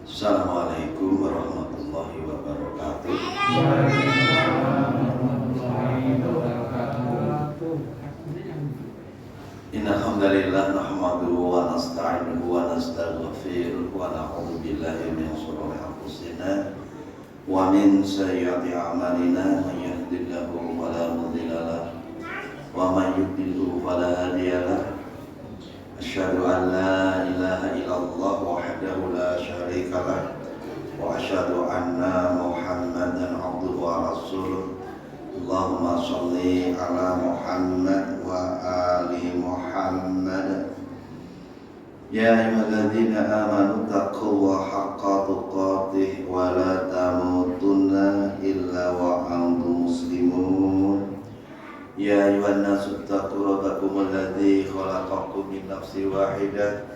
Assalamualaikum warahmatullahi wabarakatuh. Innal hamdalillah nahmaduhu wa nasta'inuhu wa nastaghfiruh wa na'udzu billahi min shururi anfusina wa min sayyiati a'malina may yahdihillahu fala mudilla lahu wa may yudlilhu fala hadiya lahu. Asyhadu an la ilaha illallah wahdahu la syarika lah wa asyhadu anna Muhammadan abduhu wa rasuluh. Allahumma shalli ala Muhammad wa ali Muhammad. Ya ayyuhalladzina amanu taqullaha haqqa tuqatih wa la tamutunna illa wa antum muslimun. Ya ayuhan nasu taqu rabbakum alladzi khalaqakum min nafsin wahidah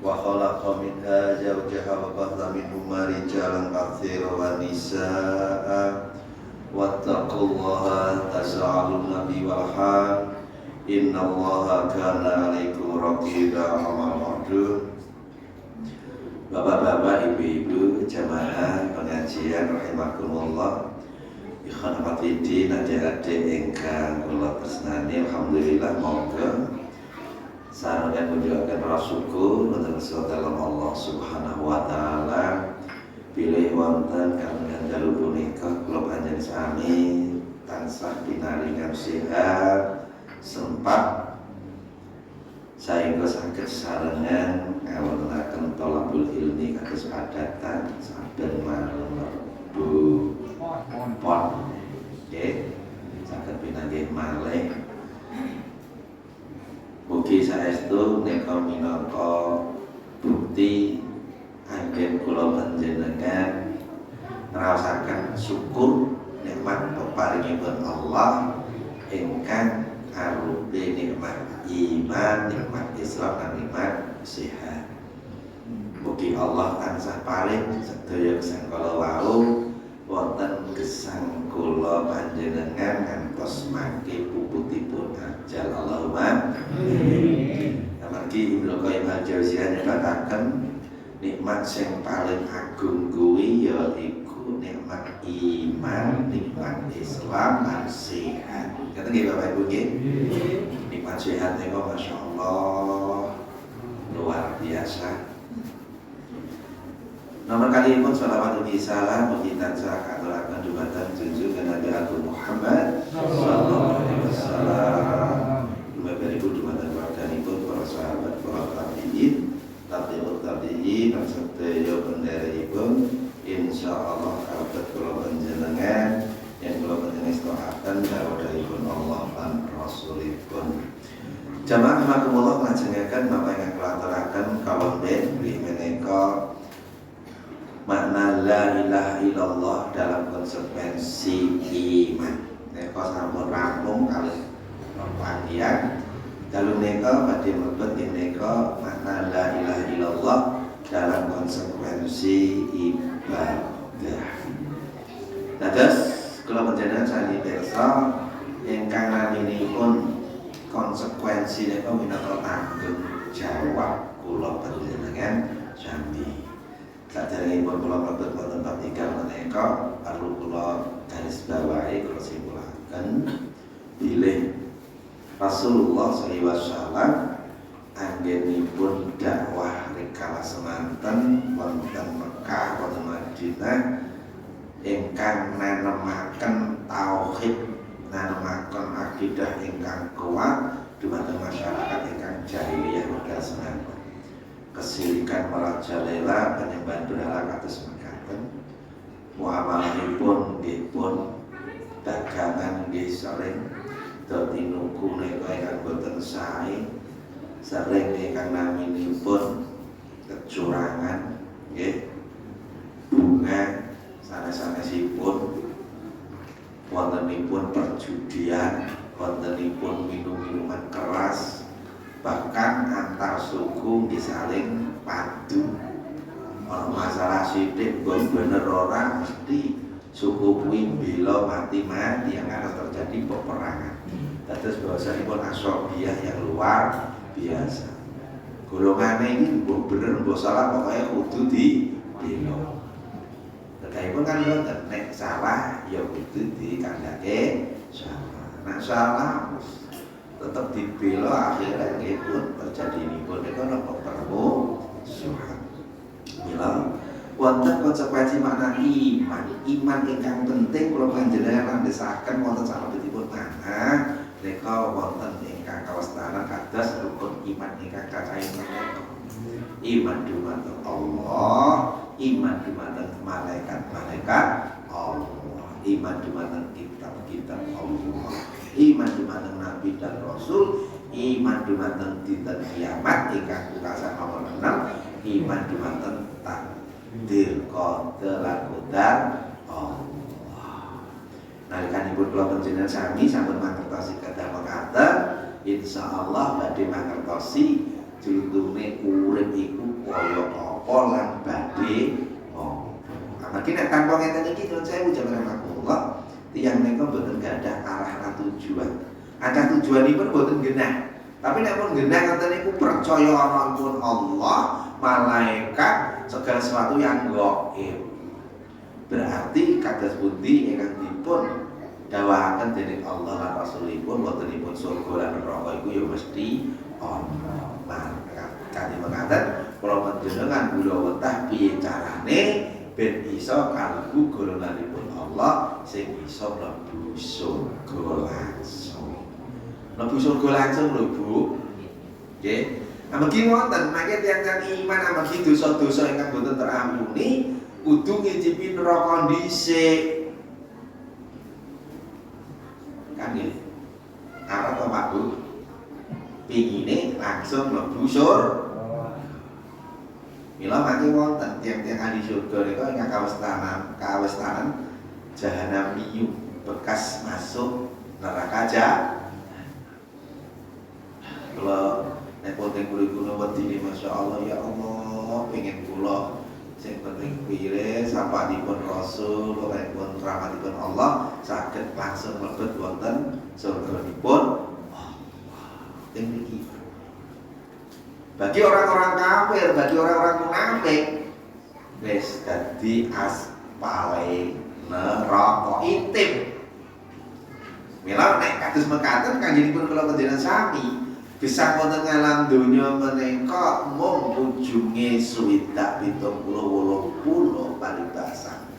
wa khalaqa minha zawjaha wa batha minhuma rijalan katsiran wa nisaa'a wattaqullaha tasaaluna bihi wal arham innallaha kana 'alaikum raqiba. Bapak-bapak, ibu-ibu, jamaah pengajian rahimakumullah. Ikhwan hafidin adik-adik ingkang kula tresnani, alhamdulillah monggo sareng menjuakan rasuku menurut dalam Allah Subhanahu wa taala pilih wonten kaliyan dalu punika kula panjenengan sami tansah pinaringan sehat sempat saengga saged sarengan ngawontenaken thalabul ilmi kados padatan saben malam Rebu pon nggih saged pinanggih malih. Mugi saestu nika minangka bukti anggen kula panjenengan ngraosaken syukur nikmat peparingipun Allah ingkang arupi nikmat iman, nikmat Islam lan nikmat sehat. Mugi Allah tansah paring sedaya kesangkala wau wonten gesang kula panjenengan ngantos mangke puputipun ajal. Allahumma amin. Amargi Ibnu Qayyim al-Jauziyah nyebataken nikmat sing paling agung kuwi yaiku nikmat iman, nikmat Islam lan sehat. Kata nggih Bapak Ibu nggih? Nikmat sehat niku masyaallah luar biasa. Nomor kali pun salawat uji salam mugi tansah katuraken dumateng junjungan Nabi Agung Muhammad sallallahu alaihi wasallam. Bapak Ibu dumateng keluarganipun, para sahabat, para tabi'in, tabi'ut tabi'in lan sedaya pendherepipun insyaallah kalebet kula panjenengan yen kula panjenengan istoaken dawuhipun Allah lan Rasulipun. Jamaah rahimakumullah, lajengaken napa ingkang kula aturaken kawonten inggih menika makna la ilaha illallah dalam konsekuensi iman. Neka sampun rampung kalih panggihan. Dalu neka badhe mlebet neka makna la ilaha illallah dalam konsekuensi ibadah. Dados kula panjenengan sami pirsa ingkang naminipun konsekuensi neka minangka tanggung jawab kula panjenengan sami. Saderengipun kula mlebet wonten bab ingkang menika perlu kula garis bawahi, kula simpulaken bilih Rasulullah sallallahu alaihi wasallam anggenipun dakwah rikala semanten wonten Mekah wonten Madinah ingkang nanemaken tauhid, nanemaken akidah ingkang kuat dumateng masyarakat ingkang jahiliyah wekdal semanten. Kesirikan merajalela penyembahan berhala kados mekaten muamalahipun nggih pun dagangan nggih sering dadi nuku nika ingkang boten sae, sering ingkang naminipun kecurangan nggih, bunga sanes-sanesipun, wontenipun perjudian, wontenipun minum-minuman keras, bahkan antar suku disaling padu. Ono masalah sithik mbok bener ora mesti suku kuwi bela mati-mati yang akan terjadi peperangan. Dados bahasanipun asobiyah yang luar biasa. Golongane ini mbok bener mbok salah pokoknya kudu belok. Terkaipun kan boten nek salah ya kudu dikandhake salah. Nek salah tetap dibelok akhirnya nggih pun terjadinipun niku napa permusuhan. Mila wonten konsekuensi makna iman. Iman ingkang penting kula panjenengan landhesaken wonten salebetipun mana nika wonten ingkang kawestanan kados rukun iman ingkang cacahing menika. Iman dumateng Allah, iman dumateng malaikat-malaikat Allah, iman dumateng kitab-kitab Allah, iman dumateng nabi dan rasul, iman dumateng dinten kiamat ingkang pungkasan nomor 6, iman dumateng takdir qada lan qadar Allah. Nalikanipun kula panjenengan sami sampun mangertosi kathah mekaten, insyaallah badhe mangertosi julutune urip iku kaya apa lan badhe amargi nek tanpa ngeten iki nuwun sewu jamaah Allah tiyang nika mboten gadah arah lan tujuan. Ada tujuanipun mboten genah. Tapi nek pun genah ngoten niku percaya ana pun Allah, malaikat, segala sesuatu yang gaib. Berarti kados pundi ingkang dipun dawuhaken dening Allah lan Rasulipun botenipun surga lan neraka iku ya mesti ana. Kali mengatakan kalau panjenengan kula wetah piye carane ben iso kalbu golonganipun Allah sing iso mlebu surga langsung. Mlebu surga langsung lho Bu. Nggih. Amargi wonten mangke tiyang iman amargi dosa-dosa ingkang boten terampuni kudu ngicipi neraka dhisik. Kan nggih. Apa to Pak Bu? Pingine langsung mlebu surga. Mila mangke wonten tiang-tiang ahli surga nika ingkang kawestanan jahanamiyu bekas masuk neraka jahanam. Kula nek wonten kula wedine masyaallah ya Allah pengen kula sing penting pire sapanipun Rasul utawa rahmatipun Allah saged langsung mlebet wonten surganipun Allah. Bagi orang-orang kafir, bagi orang-orang munafik wis dadi aspale neraka intip. Mila nek kados mekaten kanjenipun kula panjenengan sami bisa wonten ngalam donya menika mung ujunge swidak 70 paribasan.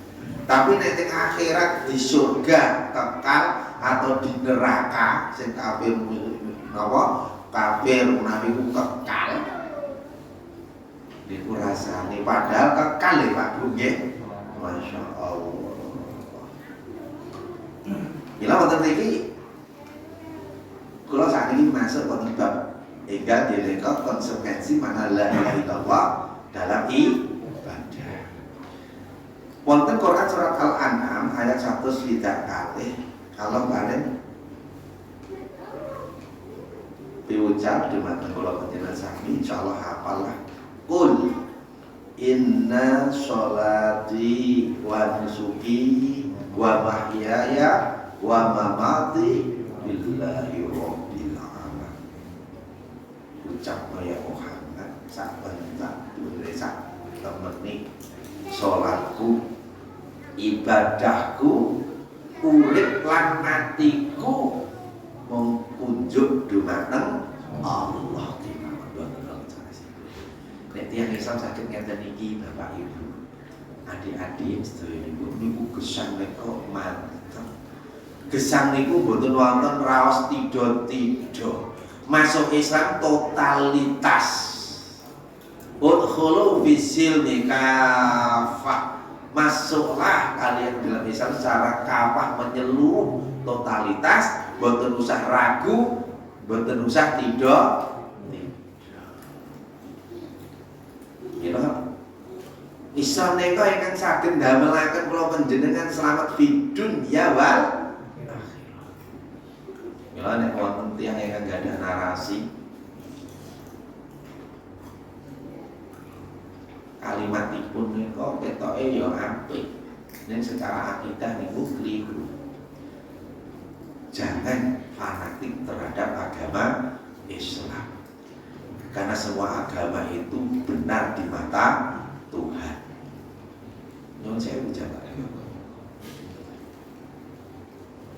Tapi nek teng akhirat di surga kekal atau di neraka sing kafir napa kafir munafik kekal niku rasane padahal kekal ya Pak Bu nggih. Masyaallah. Mila wonten mriki kula sakniki masuk wonten bab enggal dineka konsekuensi mana la ilaha illallah dalam ibadah. Wonten Quran surat Al-An'am ayat 100 kalau balen diucap dumateng kula panjenengan sami insyaallah hafalah. Qul inna sholati wa nusuki wa mahyaya wa mamati billahi rabbil alamin. Ucap ya Muhammad saben-saben sak temeni salatku ibadahku urip lan matiku mung kunjuk dumateng Allah nek tiyang Islam saged ngeten iki Bapak Ibu adik-adik sedaya niku gesang niku mantep. Gesang niku mboten wonten raos tido-tido. Masuk Islam totalitas. Udkhulu fisilmi kafah. Masuklah kalian dalam Islam secara kafah menyeluruh totalitas, mboten usah ragu, mboten usah tido. Islam nika ingkang saged ndamelaken kula panjenengan selamat fid dunya wal akhirah. Mila nek wonten tiyang ingkang gadah narasi kalimatipun nika ketoke ya apik, ning secara akidah niku keliru. Jangan fanatik terhadap agama Islam. Karena semua agama itu benar di mata Tuhan. jamaah.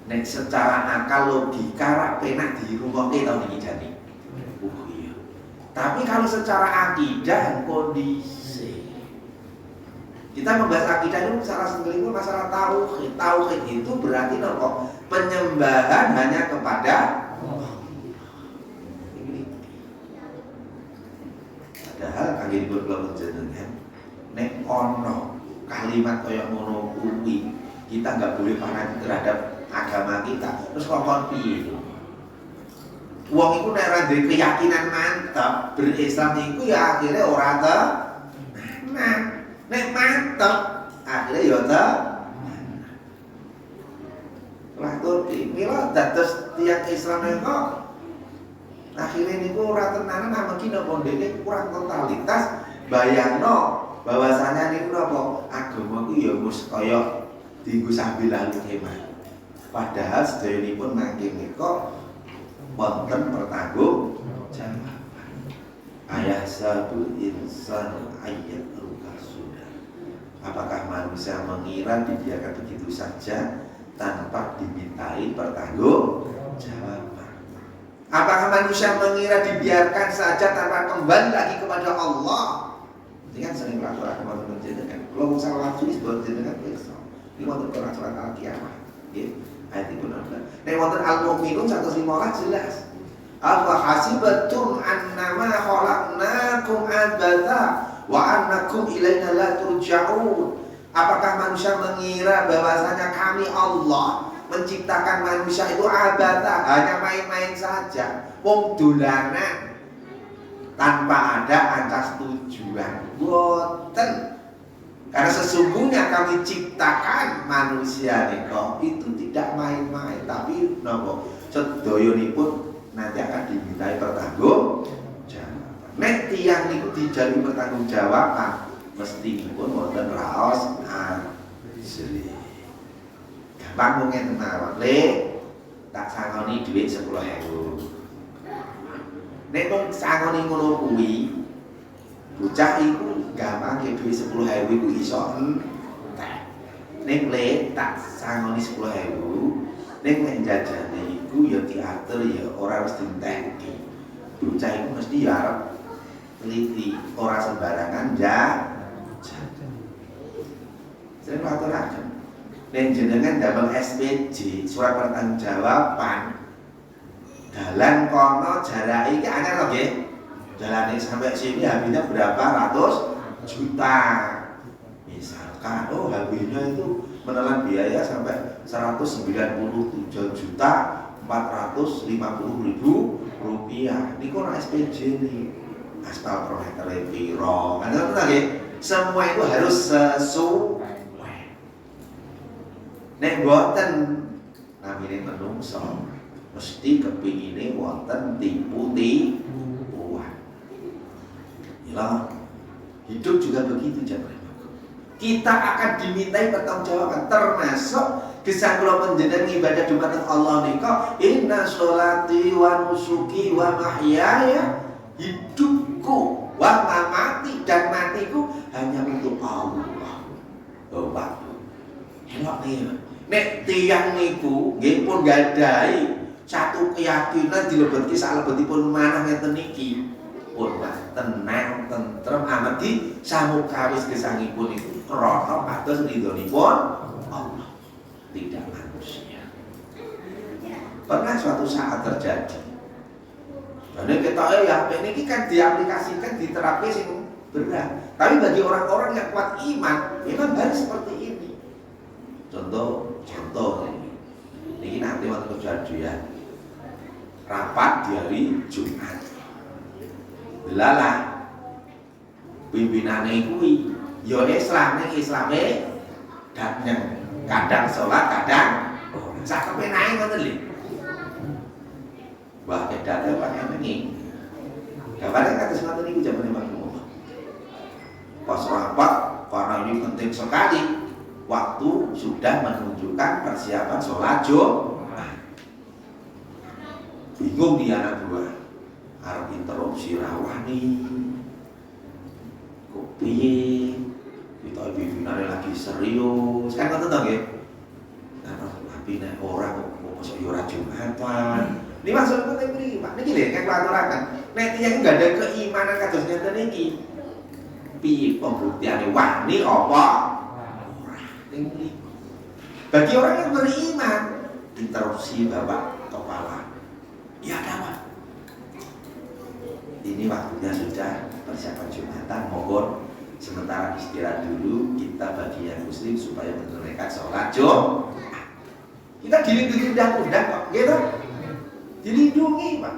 Nek secara akal logika rak penak dirungokke tau niki jane. Oh iya. Tapi kalau secara akidah kondisi. Kita membahas akidah itu secara sendiri masalah tauhid. Tauhid itu berarti nopo? Penyembahan hanya kepada Allah. Padahal kangge kula panjenengan nek ono kalimat kaya ngono kuwi, kita enggak boleh fanatik terhadap agama kita. Terus kok piye itu? Wong iku nek ora duwe keyakinan mantap berislam iku ya akhirnya ora tenan. Nek mantap akhirnya ya lah turki mila dados tiyang Islam kok akhirnya niku ora tenanan amargi napa dene kurang totalitas bayangno bahwasanya niku napa agama ku ya mus kaya dienggo sambil lalu hemat. Padahal sedayanipun mangke menika wonten pertanggungjawaban. Ayah sabul insan ayat sudah. Apakah manusia mengira dibiarkan begitu saja tanpa dimintai pertanggungjawaban? Apakah manusia mengira dibiarkan saja tanpa kembali lagi kepada Allah? Ini kan sering peraturan teman-teman jenengan. Kalau salah tulis buat jenengan besok. Ini wonten peraturan al-kiamah. Ayat itu nambah. Nek wonten Al-Mu'minun 115 jelas. Afa hasibatum annama khalaqnakum abatha wa annakum ilaina la turja'un. Apakah manusia mengira bahwasanya kami Allah menciptakan manusia itu abatha, hanya main-main saja, wong dolanan tanpa ada ancas tujuan? Boten. Karena sesungguhnya kami ciptakan manusia niko itu tidak main-main, tapi nopo sedoyonipun nanti akan dimintai pertanggungjawaban. Nek tiyang niku dijalui pertanggungjawaban, mestipun wonten raos asli. Gampang ngeten mawon, Le. Tak sangoni dhuwit 10.000. Nek mung sangoni ngono kuwi, bocah iku gampang ke duit 10.000 iku iso entek. Ning Le tak sangoni 10.000, ning nek jajane iku ya diatur ya ora mesti entek. Bocah iku mesti ya arep teliti, ora sembarangan jajan. Saya aturaken. Nek jenengan damel SPJ, surat pertanggungjawaban. Dalan kono jarake iki anyar lho nggih. Jalane sampai sini habisnya berapa ratus juta. Misalkan habisnya itu menelan biaya sampai 197.450.000 rupiah. Ini kok SPJ nih, aspal prometer piro. Kan nggih, semua itu harus sesuai. Nek boten namine menungso mesti kepingine wonten tipu-tipuan. Lah, hidup juga begitu jamaah. Kita akan dimintai pertanggungjawaban, termasuk gesang kula panjenengan ibadah dumateng Allah nika, inna sholati wa nusuki wa mahyaya, hidupku wa mamati dan matiku hanya untuk Allah. Oh, Pak. Elok nih. Nek tiyang niku nggih pun gadahi satu keyakinan dilebetke salebetipun manah ngeten niki. Pun tenang, tentrem amargi samukawis gesangipun itu krana pados ridhonipun Allah, tidak manusia. Pernah suatu saat terjadi. Jadi kita ya HP ini kan diaplikasikan, diterapkan sing berat. Tapi bagi orang-orang yang kuat iman, memang harus seperti ini. Contoh ini nanti waktu kejadian rapat di hari Jumat. Delalah pimpinane kuwi ya Islam ning Islame kadang salat kadang sak kepenae ngoten lho. Wah kedate pakai ini. Kabare kados ngoten niku jamane makmum. Pas rapat karena ini penting sekali, waktu sudah menunjukkan persiapan sholat Jumat. Bingung dia anak buah. Arep interupsi rawani. Kok piye? Kita pimpinane lagi serius. Ini maksudku teng mriki, Pak. Niki lho kang aturaken. Nek tiyang enggak ada keimanan kados ngeten iki. Piye pembuktiane wani apa? Ora. Teng mriki. Bagi orang yang beriman, interupsi Bapak kepala. Ya ada Pak. Ini waktunya sudah persiapan Jumatan, mohon sementara istirahat dulu kita bagi yang muslim supaya menunaikan sholat Jumat. Kita dilindungi undang-undang kok, gitu? Dilindungi Pak.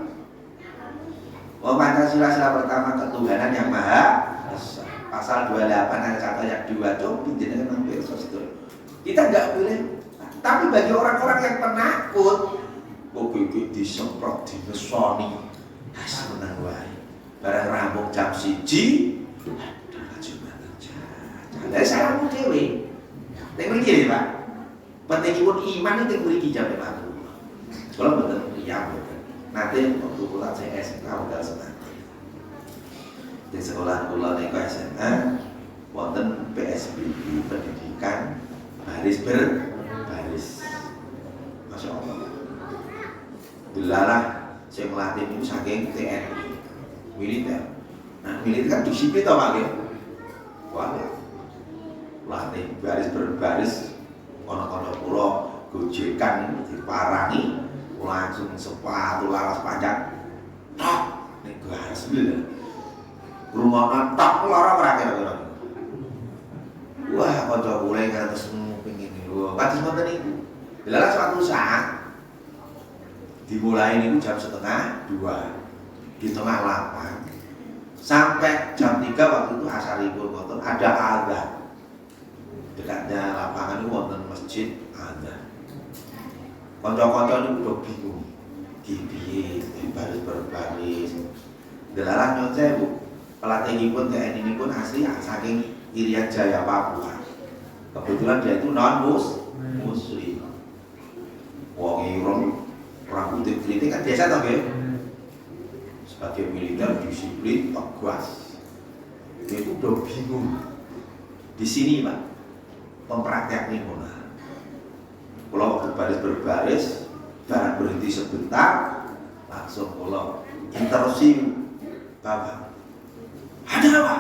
Oh Pancasila sila pertama ketuhanan yang maha esa. Pasal 28 ayat 1 ayat 2 coba jenengan mampir sosial. Kita nggak boleh. Tapi bagi orang-orang yang penakut, kok disemprot, dimesoni, seneng wae. Barang rambut jam 1, ada Jumatan jajan. Lah salahmu dhewe. Nek mriki Pak. Pentingipun iman itu mriki jam 5. Kalau mboten ya mboten. Nanti waktu kula CS udah semangat. Di sekolah kula niku SMA wonten PSBB pendidikan baris berbaris. Masya Allah. Delalah saya melatih itu saking TNI militer. Nah militer kan disiplin tau Pak ya. Wah, latih baris berbaris ono-ono kula gojekan diparangi langsung sepatu laras panjang. Tok nek garis lho. Rumah tok lara ora kira-kira. Wah, kanca kula ngantos pengin niku. Kados ngoten niku. Delalah suatu saat dimulai niku jam 1:30 di tengah lapang sampai jam 3 waktu itu asaripun wonten ada azan dekatnya lapangan itu wonten masjid azan. Kanca-kanca niku udah bingung piye baris berbaris delalah nyon sewu pelatihipun TNI ini pun asli saking Irian Jaya Papua. Kebetulan dia itu non muslim. Wong ireng rambut kritik kan biasa toh nggih. Sebagai militer disiplin tegas. Dia itu udah bingung. Di sini Pak, mempraktek nih mana? Kalau waktu baris berbaris, barang berhenti sebentar, langsung kalau interupsi Bapak. Ada apa?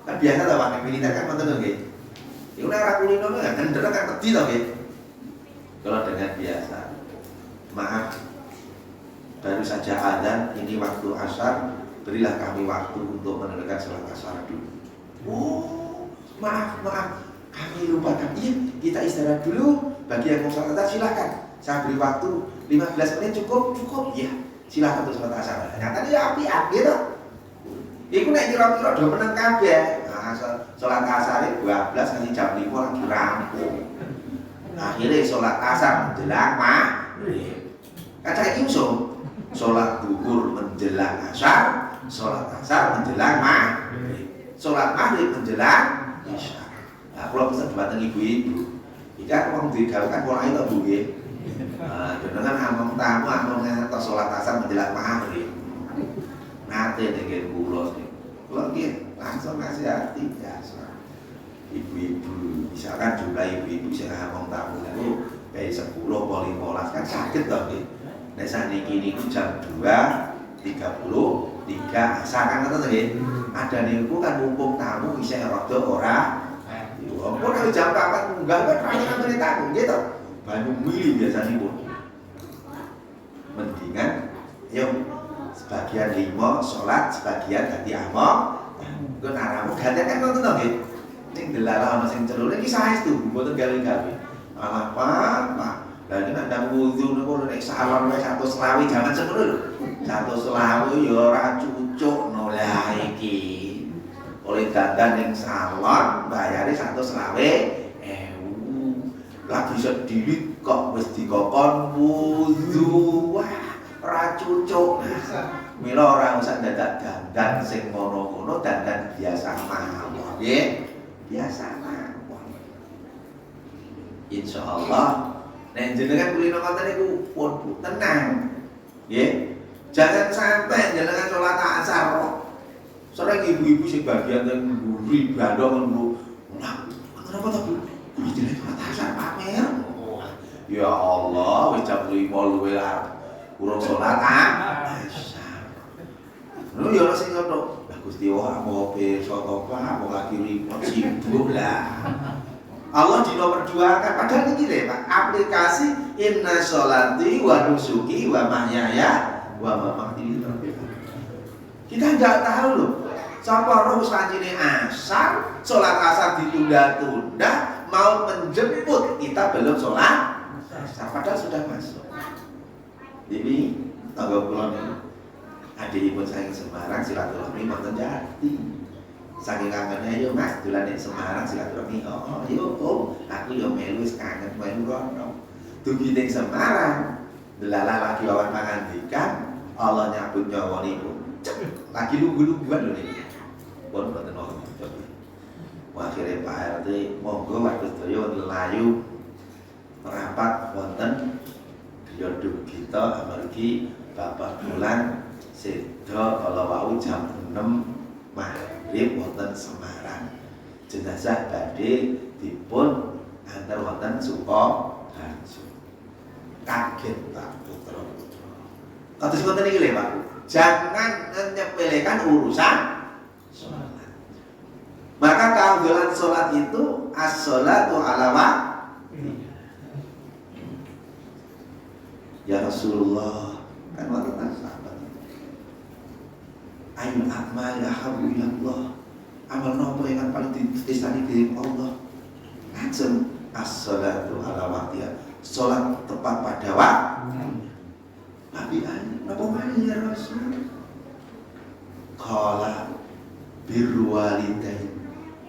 Kan biasa lah Pak, militer kan mantan nggih. Iku nek ora kulino kan kendera kan wedi to nggih. Kalau dengan biasa. Maaf. Baru saja azan, ini waktu asar, berilah kami waktu untuk menunaikan salat asar dulu. Oh, maaf, kami lupakan. Iya, kita istirahat dulu. Bagi yang mau salat asar silakan. Saya beri waktu 15 menit cukup. Iya, silakan untuk salat asar. Nyata dia api gitu. Iku nek kira-kira do meneng kabeh. Nah, salat asar 12 nanti jam 5 lagi rampung. Akhirnya salat asar menjelang maghrib. Kaca iki iso salat zuhur menjelang asar, salat asar menjelang maghrib, salat maghrib menjelang isya. Nah, kalau pesan buatan ibu-ibu, jika orang digawekan pola itu Bu nggih. Nah, dengan among tamu among ngantos salat asar menjelang maghrib. Nate dengan kula niku. Kula nggih langsung nasihati biasa. Ibu-ibu, misalkan jumlah ibu-ibu sing among tamu niku kayak 10 atau 15 kan sakit toh nggih. Nek saniki niku jam 2:33 asar kan ngoten nggih. Ada niku kan mumpung tamu isih rada ora. Yo ampun nek jam 4 munggah kan rayane menit tamu gitu. Banyu mili biasanya pun. Mendingan yuk sebagian 5 salat, sebagian ganti among. Ku naramu gantian kan ngoten to nggih. Ning delalah ana sing celuk iki saestu mboten gawe-gawe. Alah Pak. Lah iki nek ndang wudu niku nek salon wae 120 jaman semono lho. 120 ya ora cucuk no lah iki. Oleh dandan ning salon bayare 120.000. Lagi sedhiwit kok wis dikokon wudu. Wah, ora cucuk. Mila ora usah dadak dandan sing ngono-ngono, dandan biasa mawon nggih. Biasa mawon. Insyaallah nek jenengan kulino ngoten niku pun tenang. Nggih. Jangan sampai jenengan salat asar kok. Sering ibu-ibu sing bagian teng mburi bandong ngono. Nah, kenapa to, Bu? Jenengan salat asar pamer. Ya Allah, wis jam 5 luwih urung salat asar. Lho ya ora sing ngono. Lah Gusti Allah apa soto apa lagi ribet sibuk lah. Allah dinomorduakan padahal ini lho Pak, aplikasi inna sholati wa nusuki wa mahyaya wa mamati. Kita enggak tahu loh. Sapa roh sancine asar, salat asar ditunda-tunda, mau menjemput kita belum sholat asar padahal sudah masuk. Ini tangga kula niku adikipun saya ke Semarang silaturahmi mboten jadi. Saking kangennya yo Mas dolan ning Semarang silaturahmi. Oh, yo Om, aku yo melu wis kangen melu rono. Dugi ning Semarang, delalah lagi lawan pangandikan, Allah nyabut nyawanipun. Lagi lugu-luguan lho niki. Pun mboten wonten. Akhirnya Pak RT monggo waktu sedaya layu merapat wonten Yoduh kita amargi Bapak Bulan sedo kalau wau jam 6 maghrib wonten Semarang. Jenazah badhe dipun antar wonten Sukoharjo. Kaget Pak putra-putra. Kados ngoten iki lho Pak. Jangan menyepelekan urusan sholat. Maka keafdalan sholat itu as-sholatu ala waqti. Ya Rasulullah, kan wonten sahabat. Ayyul a'mal ahabbu ila Allah. Amal nopo yang paling ditresnani dening Allah? Lajeng as-sholatu ala waqtiha. Sholat tepat pada waktu. Nabi napa maneh ya Rasul? Qala birru walidain.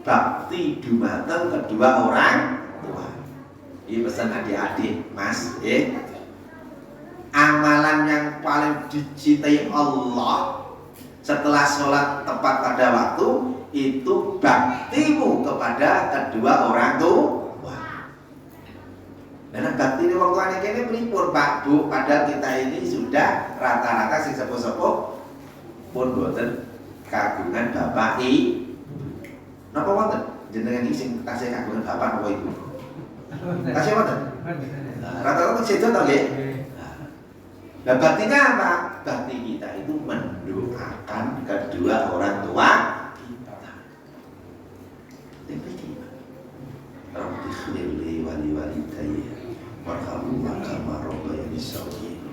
Bakti dumateng kedua orang tua. Ini pesan adik-adik, Mas, amalan yang paling dicintai Allah setelah sholat tepat pada waktu itu baktimu kepada kedua orang tua. Dan bakti ini waktu anak ini pripun Pak Bu, padahal kita ini sudah rata-rata sing sepuh-sepuh pun boten kagungan bapak napa wonten jenengan iki sing tasih kagungan bapak apa ibu? Tasih wonten? Rata-rata sedo to nggih? Nah, baktinya apa? Bakti kita itu mendoakan kedua orang tua kita. Demikian. Rabbi khirli wali walidayya warhamhuma kama rabbayani shaghira.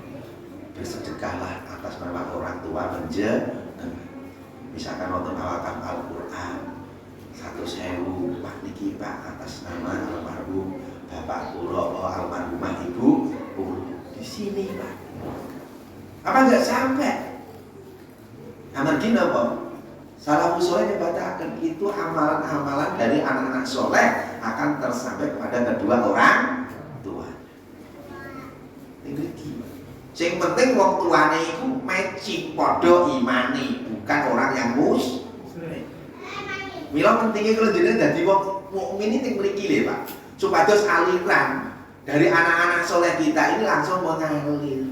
Bersedekahlah atas nama orang tua misalkan wonten awakam Al-Qur'an 100.000 Pak niki Pak atas nama almarhum Bapak kula almarhumah Ibu di sini Pak. Apa enggak sampai? Amargi napa? Salafus saleh nyebataken itu amalan-amalan dari anak-anak soleh akan tersampai kepada kedua orang tua. Niki. Sing penting wong tuane iku matching padha imane, bukan orang yang musyrik. Mila pentingnya kalau jenengan dadi wong mukmin iki mriki lho Pak. Supados aliran dari anak-anak soleh kita ini langsung mengalir.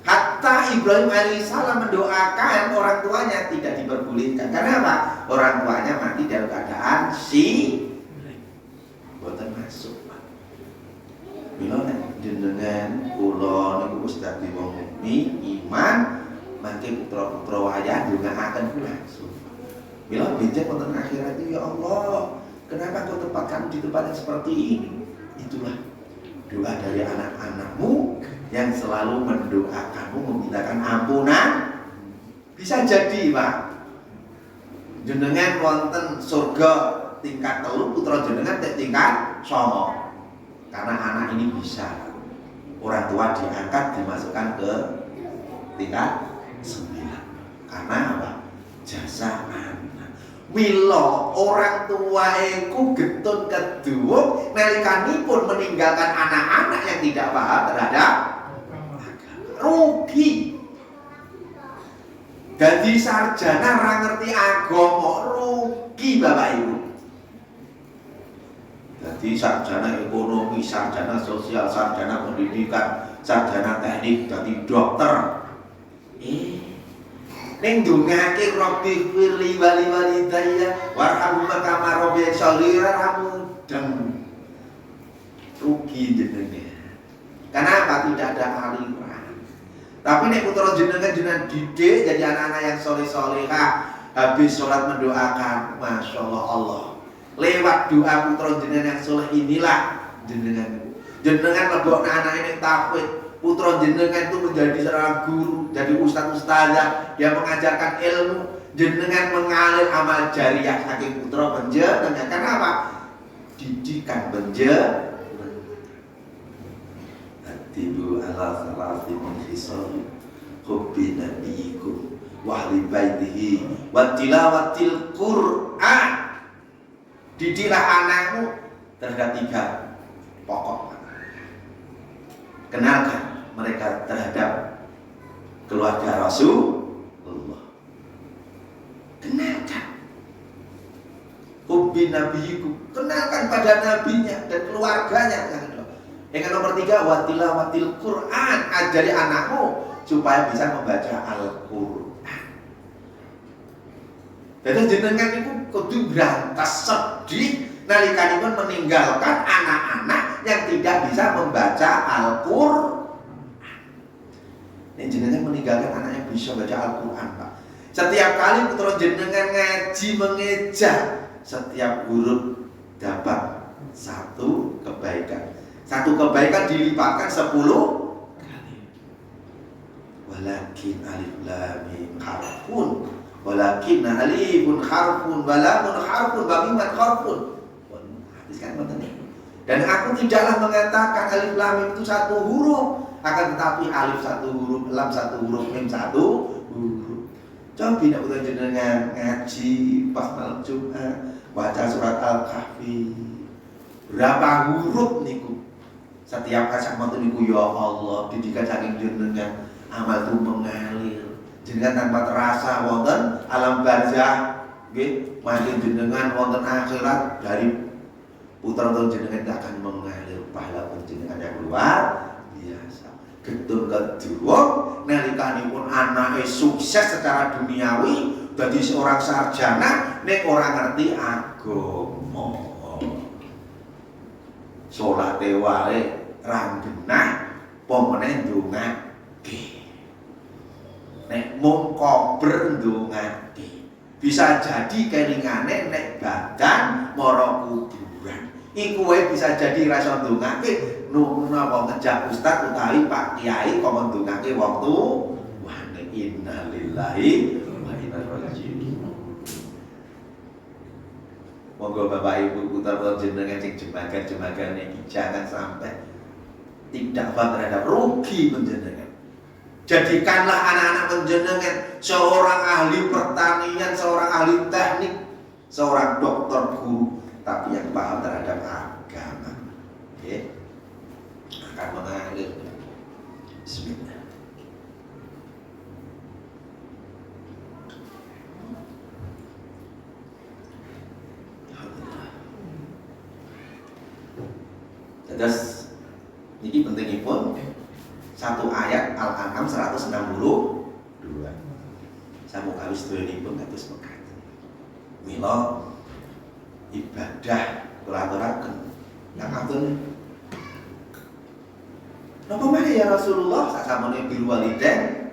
Hatta Ibrahim alaihissalam mendoakan orang tuanya tidak diperbolehkan. Karena apa? Orang tuanya mati dalam keadaan boten masuk. Mila nek jenengan kula niku wis dadi wong mukmin iman mangke putra-putra wayah ndongaaken langsung. Mila benjing wonten akhirat ya Allah, kenapa kau tempatkan di tempat yang seperti ini? Itulah doa dari anak-anakmu yang selalu mendoakanmu, memintakan ampunan. Bisa jadi Pak, jenengan wonten surga tingkat 3, putra jenengan tingkat 9. Karena anak ini bisa orang tua diangkat dimasukkan ke tingkat 9. Karena apa? Jasa anak. Mila orang tua iku getun kedua nalikanipun meninggalkan anak-anak yang tidak paham terhadap rugi. Dadi sarjana ra ngerti agama rugi Bapak Ibu. Dadi sarjana ekonomi, sarjana sosial, sarjana pendidikan, sarjana teknik, dadi dokter. Ning ndongake Rabbi firli wali walidayya warhamhuma kama rabbayani shaghira mudeng. Rugi jenenge. Kenapa tidak ada aliran? Tapi nek putra jenengan didik jadi anak-anak yang soleh-solehah, habis sholat mendoakan, masya Allah, lewat doa putra jenengan yang soleh inilah jenengan lebok anak ini tauhid. Putra jenengan itu menjadi seorang guru, jadi ustaz-ustazah, dia mengajarkan ilmu, jenengan mengalir amal jariah saking putra panjenengan. Kenapa? Didikan panjenengan. Tibu ala salati min khisal hubbi nabiyikum wa ahli baitihi wa tilawatil Qur'an. Didiklah anakmu terhadap 3 pokok. Kenalkan mereka terhadap keluarga Rasulullah. Kenalkan hubbi nabiyikum, kenalkan pada nabinya dan keluarganya. Yang nomor 3, watilawatil Qur'an, ajari anakmu supaya bisa membaca Al-Qur'an. Jadi jenengan itu kudu berantas sedih nalikanipun meninggalkan anak-anak yang tidak bisa membaca Al-Qur'an. Ini jenengan meninggalkan anak yang bisa baca Al-Qur'an, Pak. Setiap kali putra jenengan ngaji mengeja, setiap huruf dapat 1 kebaikan. 1 kebaikan dilipatkan 10 kali. Walakin alif lam mim harfun, walakin alifun harfun, walamun harfun, babiman harfun. Hadis kan betul. Dan aku tidaklah mengatakan alif lam mim itu 1 huruf, akan tetapi alif 1 huruf, lam 1 huruf, mim 1 huruf. Coba nak udah jenengan ngaji pas malam Jumat baca surat Al-Kahfi. Berapa huruf niku? Setiap kacamata niku ya Allah didikan saking jenengan amal itu mengalir. Jenengan tanpa terasa wonten alam barzah nggih, makin jenengan wonten akhirat dari putra jenengan akan mengalir pahala jenengan yang luar biasa. Getun kedua nalikanipun anake sukses secara duniawi dadi seorang sarjana nek ora ngerti agama. Salate wae ra genah pomene ndongake. Nek mung kober ndongake, bisa jadi kelingane nek badan mara kuburan. Iku wae bisa jadi ra iso ndongake, napa ngejak ustaz utawi Pak Kiai kok ndongake wong tuwane. Innalillahi wa inna ilaihi raji'un. Monggo Bapak Ibu putra jenengan sing jemagan iki jangan sampai tidak apa terhadap rugi penjenengan. Jadikanlah anak-anak penjenengan seorang ahli pertanian, seorang ahli teknik, seorang dokter guru, tapi yang paham terhadap agama. Oke, akan mengalir. Bismillah. Terus ini pentingipun 1 ayat Al-An'am 162. Sampun kawis sedherenipun kados mekaten. Mila ibadah kula aturaken ngapunten. Napa maneh ya Rasulullah sasamune bil walidain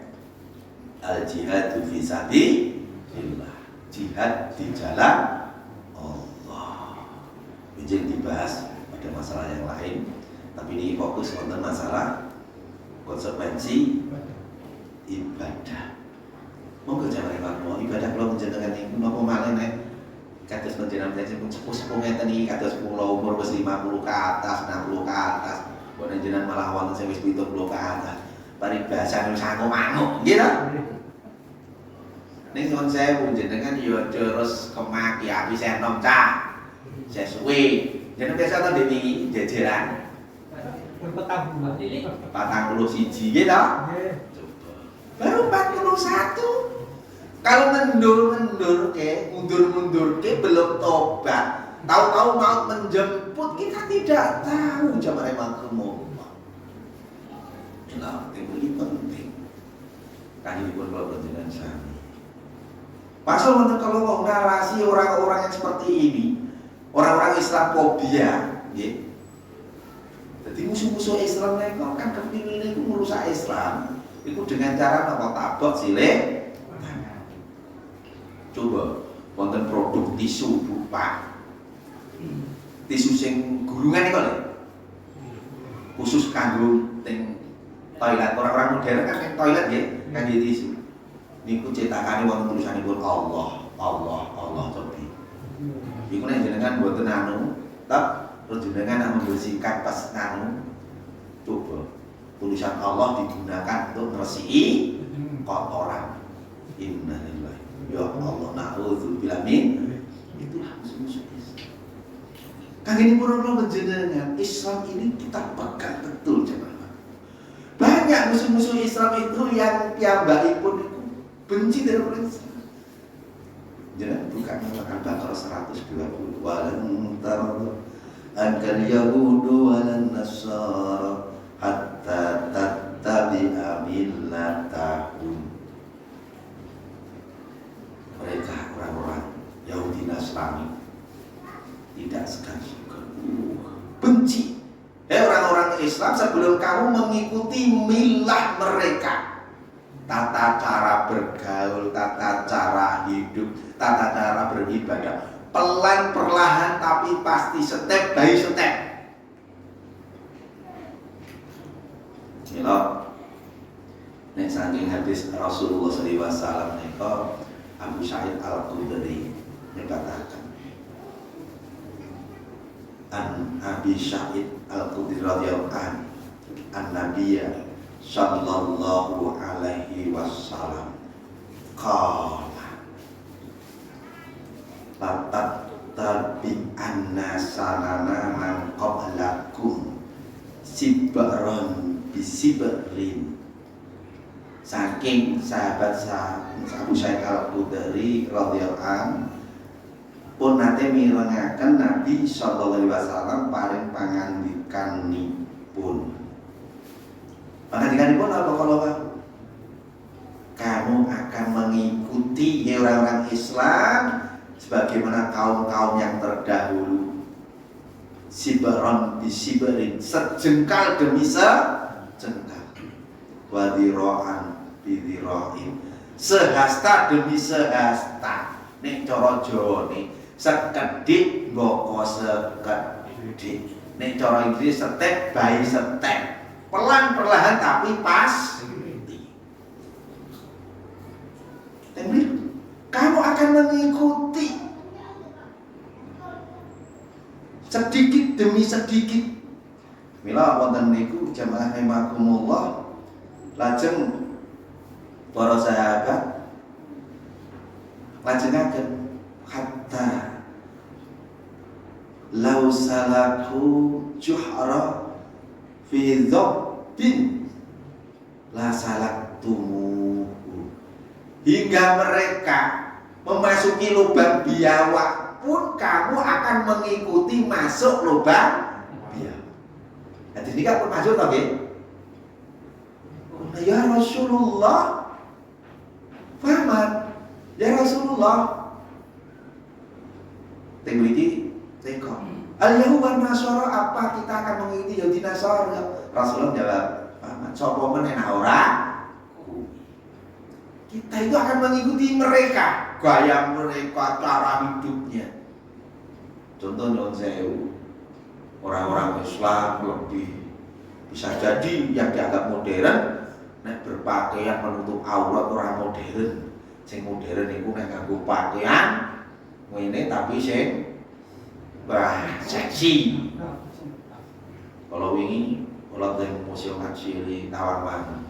al jihadu fi sabilillah. Jihad di jalan Allah. Bijeng dibahas pada masalah yang lain. Tapi ini fokus tentang masalah konsekuensi ibadah. Monggo jangan lupa ibadah kalau menjenengan ini napa malih nek kados panjenengan pun sepuh-sepuh ngeten iki kados kula umur wis 50 ke atas, 60 ke atas. Kok jenengan malah wonten sing wis 70 ke atas. Paribasan wis anguk-anguk, nggih ta? Ning nyuwun sewu jenengan yo terus kemaki habis enom cah. Sesuwe. Jenengan biasa ta demi jejeran. 41 gitu, baru 41. Kalau mundur ke belum tobat, tahu-tahu mau menjemput kita tidak tahu jamaah makmum. Nah, ini penting. Kali ini pun kalau dengan sami. Pasal untuk kalau narasi orang-orang yang seperti ini, orang-orang Islamofobia, gitu. Jadi musuh-musuh Islam mereka kan kepingin itu merusak Islam. Itu dengan cara apa? Tabok silih tangan. Coba wonten produk tisu Pak. Tisu sing gulungan iku lho. Khusus kanggo teng toilet. Orang-orang modern kan teng toilet nggih, kangge tisu. Niku cetakane wonten tulisanipun Allah, Allah, Allah cobi. Iku nek jenengan mboten anu, terus jenengan membersihkan pas anu, coba tulisan Allah digunakan untuk ngresiki kotoran. Innalillahi. Ya Allah, na'udzubillah min. Itulah musuh-musuh Islam. Kang ini pura-pura jenengan, Islam ini kita pegang betul jemaah. Banyak musuh-musuh Islam itu yang piyambakipun itu benci dengan Islam. Jangan buka Al-Baqarah 120. Walan tarda ankal yahudu walan nasara hatta tattabi'a millatahum. Mereka orang-orang Yahudi Nasrani tidak segan-segan benci. Orang-orang Islam sebelum kamu mengikuti milah mereka, tata cara bergaul, tata cara hidup, tata cara beribadah, pelan perlahan tapi pasti step by step. Mila nek saking hadis Rasulullah sallallahu alaihi wasallam nika Abu Sa'id Al-Khudri nyebataken an Abi Sa'id Al-Khudri radhiyallahu anhu an-nabiyya sallallahu alaihi wasallam qala latat tabi'anna sanana man qablakum sibran bisibrin. Saking sahabat Abu Sa'id Al-Khudri radhiyallahu anhu pun nate mirengaken Nabi sallallahu alaihi wasallam paring pangandikanipun. Pangandikanipun apa kalau kamu akan mengikuti orang-orang Islam sebagaimana kaum-kaum yang terdahulu. Sibran bisibrin, sejengkal demi sejengkal. Wadiraan bidira'in, sehasta demi sehasta. Nek cara Jawa nih, sekedhik mboko sekedhik. Nek cara Inggris step by step, pelan perlahan tapi pasti. Kamu akan mengikuti sedikit demi sedikit. Mila wonten niku jamaah rahimakumullah, lajeng para sahabat lajengaken hatta law salaku juhra fi dhabbin la salaktumu, hingga mereka memasuki lubang biawak pun kamu akan mengikuti masuk lubang biawak. Jadi ini kan pun masuk lagi. Ya Rasulullah, faman ya Rasulullah, tembriki teko al-Yahud wan Nasara, apa kita akan mengikuti Yahudi Nasara? Rasulullah jawab, faman sapa meneh ora? Kita itu akan mengikuti mereka, gaya mereka, cara hidupnya. Contoh nyuwun sewu, orang-orang Islam lebih bisa jadi yang dianggap modern, nek berpakaian menutup aurat orang modern. Sing modern itu nek nganggo pakaian ngene tapi sing seksi. Kalau wingi kula teng Museum Aksiri Tawangmangu,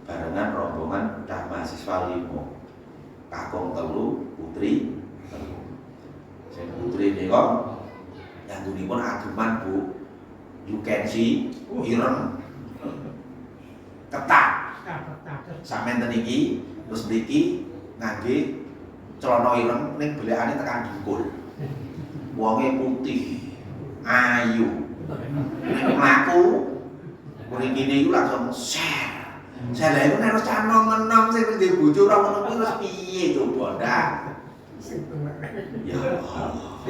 barengan rombongan cah mahasiswa 5, kakung 3, putri 3. Sing putri nika nyantunipun ageman Bu, you can see ireng ketat sampeyan ten iki terus mriki ngangge celana ireng ning belekane tekan dengkul, wonge putih ayu, mlaku mriki iku langsung share. Saya itu harus canong-enong sing di bojo ora ngono kuwi terus piye coba ndak? Ya Allah.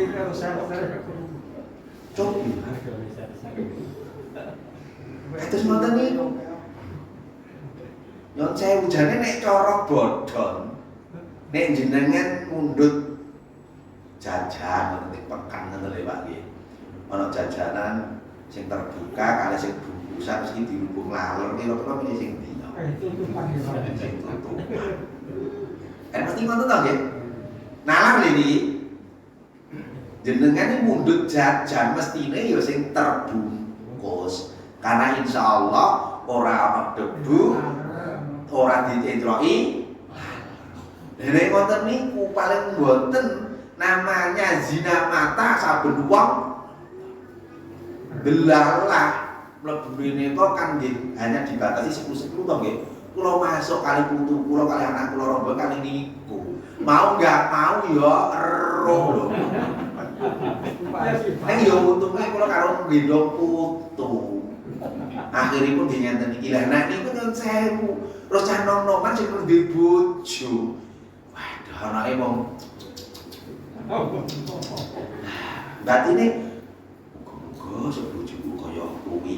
Coba. Terus ngoten niku. Nyon sewu jane nek cara bodhon nek jenengan mundhut jajan ngono nek pekan ngono lho Pak nggih. Ana jajanan sing terbuka kali sing bungkusan mesti dirubung lalur kira-kira milih sing ndi. Tutupan ya. Sing tutupan. Kan mesti ngono to nggih. Nalar iki jenengan iki mundhut jajan mestine ya sing terbungkus. Karena insya Allah ora ana debu, ora ditentroki. Nek ngoten niku paling mboten namanya zina mata saben wong delalah mlebu menika kan nggih hanya dibatasi 10 to nggih. Kula masuk kali putu kula kali anak kula rombongan kali niku. Mau enggak mau ya ero lho. Nek yo untunge kula karo gendong putu. Akhiripun dinten iki lah nek niku nyun sewu. Terus cah nom-noman sing duwe bojo. Waduh anake wong. Berarti ini muga-muga sebojoku kaya kuwi.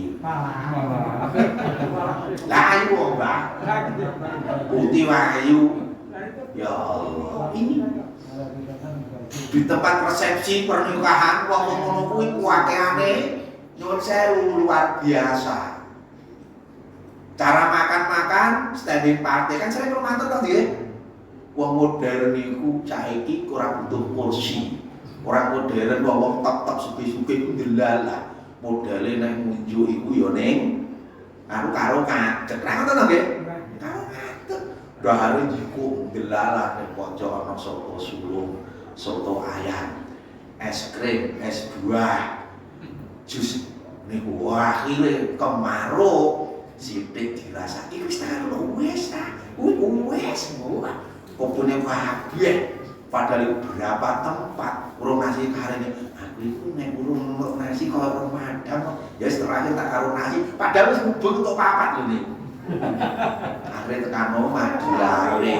Lah ayu wong, Mbak. Putih wayu. Ya Allah, ini di tempat resepsi pernikahan wong ngono kuwi kuwateane nyuwun sewu luar biasa. Cara makan-makan standing party kan sering rumanten to nggih. Wong modern niku saiki ora butuh kursi. Orang modern wong tok-tok sugih-sugih ku ndelalah. Modale nek munjuk iku ya ning karo ngadeg. Ra ngoten to nggih? Karo ngadeg. Dahare jiku ndelalah ning kanca ana soto sulung, soto ayam, es krim, es buah, jus niku akhire kemaruk. Sithik dirasaki wis tak wis ta. Wis kopone kabeh. Padahal berapa tempat urung nasi karene. Aku iku nek urung nasi karo Ramadan ya setelah tak karo nasi. Padahal wis mubeng untuk papat lho nih. Akhire tekan omah dilare.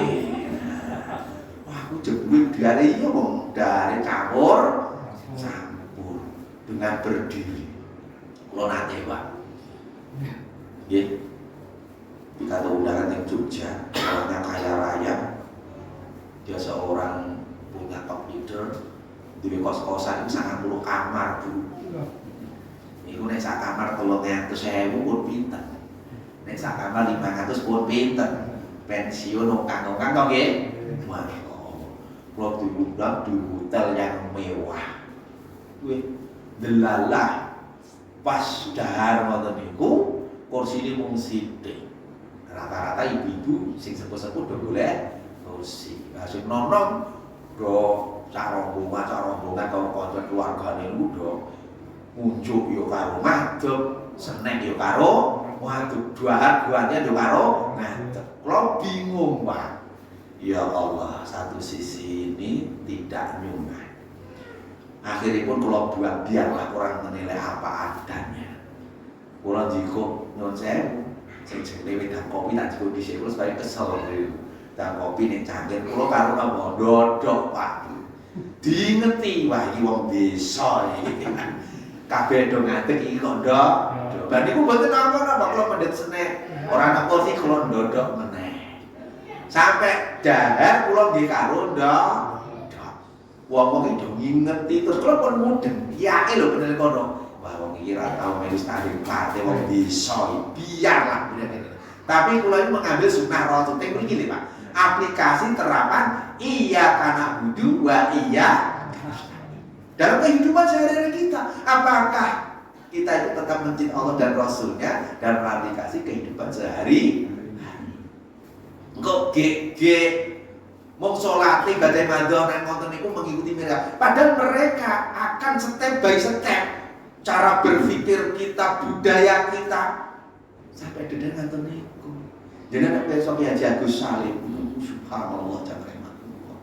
Wah, aku jebul diare iya wong dari campur dengan berdiri. Kulo nate, Pak. Nggih. Kita ada undangan di Jogja, orangnya kaya raya. Dia seorang punya top leader, di kos-kosan itu 90 kamar, Bu. Iku nek sak kamar 300.000 pun pinten. Nek sak kamar 500 pun pinten. Pensiun okang-okang to nggih. Masyaallah. Kulo diundang di hotel yang mewah. Kuwi delalah pas dahar ngoten niku kursine mung sithik. Rata-rata ibu-ibu sing sepuh-sepuh do golek kursi. Lah sing nom-nom do cara rombongan karo kanca keluargane udo munjuk yo karo madhep, seneng yo karo waduh duaan-duane yo karo ngadeg. Kulo bingung, Pak. Ya Allah, satu sisi ini tidak nyunah. Akhiripun kulo buang biarlah orang menilai apa adanya. Kulo jiko nyun sewu sing jenenge wedang kopi tak jiko dhisik kulo supaya kesel niku. Dan kopi ning cangkir kula karo napa ndodok Pak. Diingeti wah iki wong desa iki. Kabeh do ngadeg iki kok ndok. Lah niku mboten napa-napa kula pendet seneh. Ora ana kursi kula ndodok meneh. Sampai dahar kula nggih karo ndok. Wong-wong iki do ngingeti terus kula pun mudeng. Yakin lho bener kono. Wah wong iki ra tau melu standing party wong desa biarlah bener. Tapi kula ini mengambil sunnah Rasul teng mriki lho Pak. Aplikasi terapan iya karena budu wa iya dalam kehidupan sehari-hari kita. Apakah kita itu tetap mencintai Allah dan Rasulnya dan aplikasi kehidupan sehari-hari? Kok mau sholat ibadah madhon dan konten itu mengikuti mereka. Padahal mereka akan step by step cara berpikir kita, budaya kita sampai dengan konten itu. Jadi besok ya Haji Agus Salim. Subhanallah jabrematullah.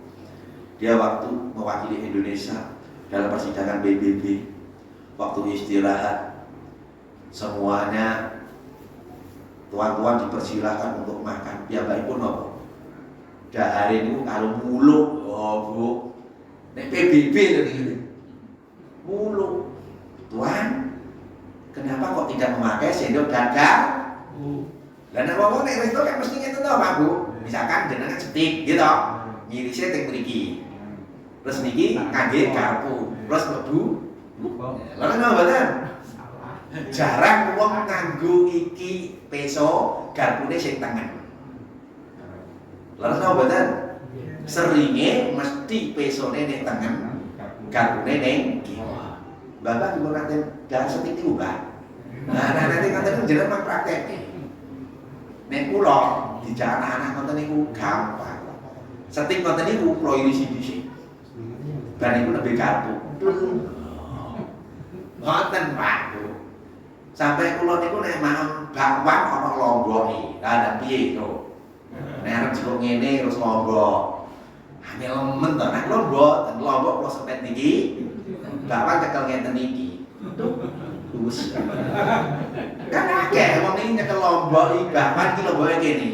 Dia waktu mewakili Indonesia dalam persidangan PBB, waktu istirahat semuanya tuan-tuan dipersilahkan untuk makan. Ya baik pun apa? Dahar ini kalau muluk, oh Bu, nek PBB lagi muluk. Tuan, kenapa kok tidak memakai sendok dagar? Lah nek wong nek resto kan mesti ngeten to, Pak Bu. Misalkan jenengan setik gitu. Ngirise teng mriki. Terus niki kangge garpu. Terus mlebu. Lha napa mboten? Jarang wong nganggo iki peso garpune sing tengen. Lha napa mboten? Seringe mesti pesone ning tengen, garpune ning kiwa. Bapak dipun nate gar setik niku, Pak. Nah, nanti ngoten jenengan mang praktek. Nek kula dijak anak-anak ngoten niku gampang. Setik ngoten niku kula irisi dhisik. Bar niku nembe garpu. Ngoten Pak. Sampai kula niku nek mangan bakwan ana lomboke. Lah ndak piye to? Nek arep jeruk ngene terus lombok. Hanya lemen to. Nek lombok kula sepet niki. Bakwan cekel ngeten iki. Wis. Kan akeh wong iki nyekel lombok iki bakwan iki lomboke kene.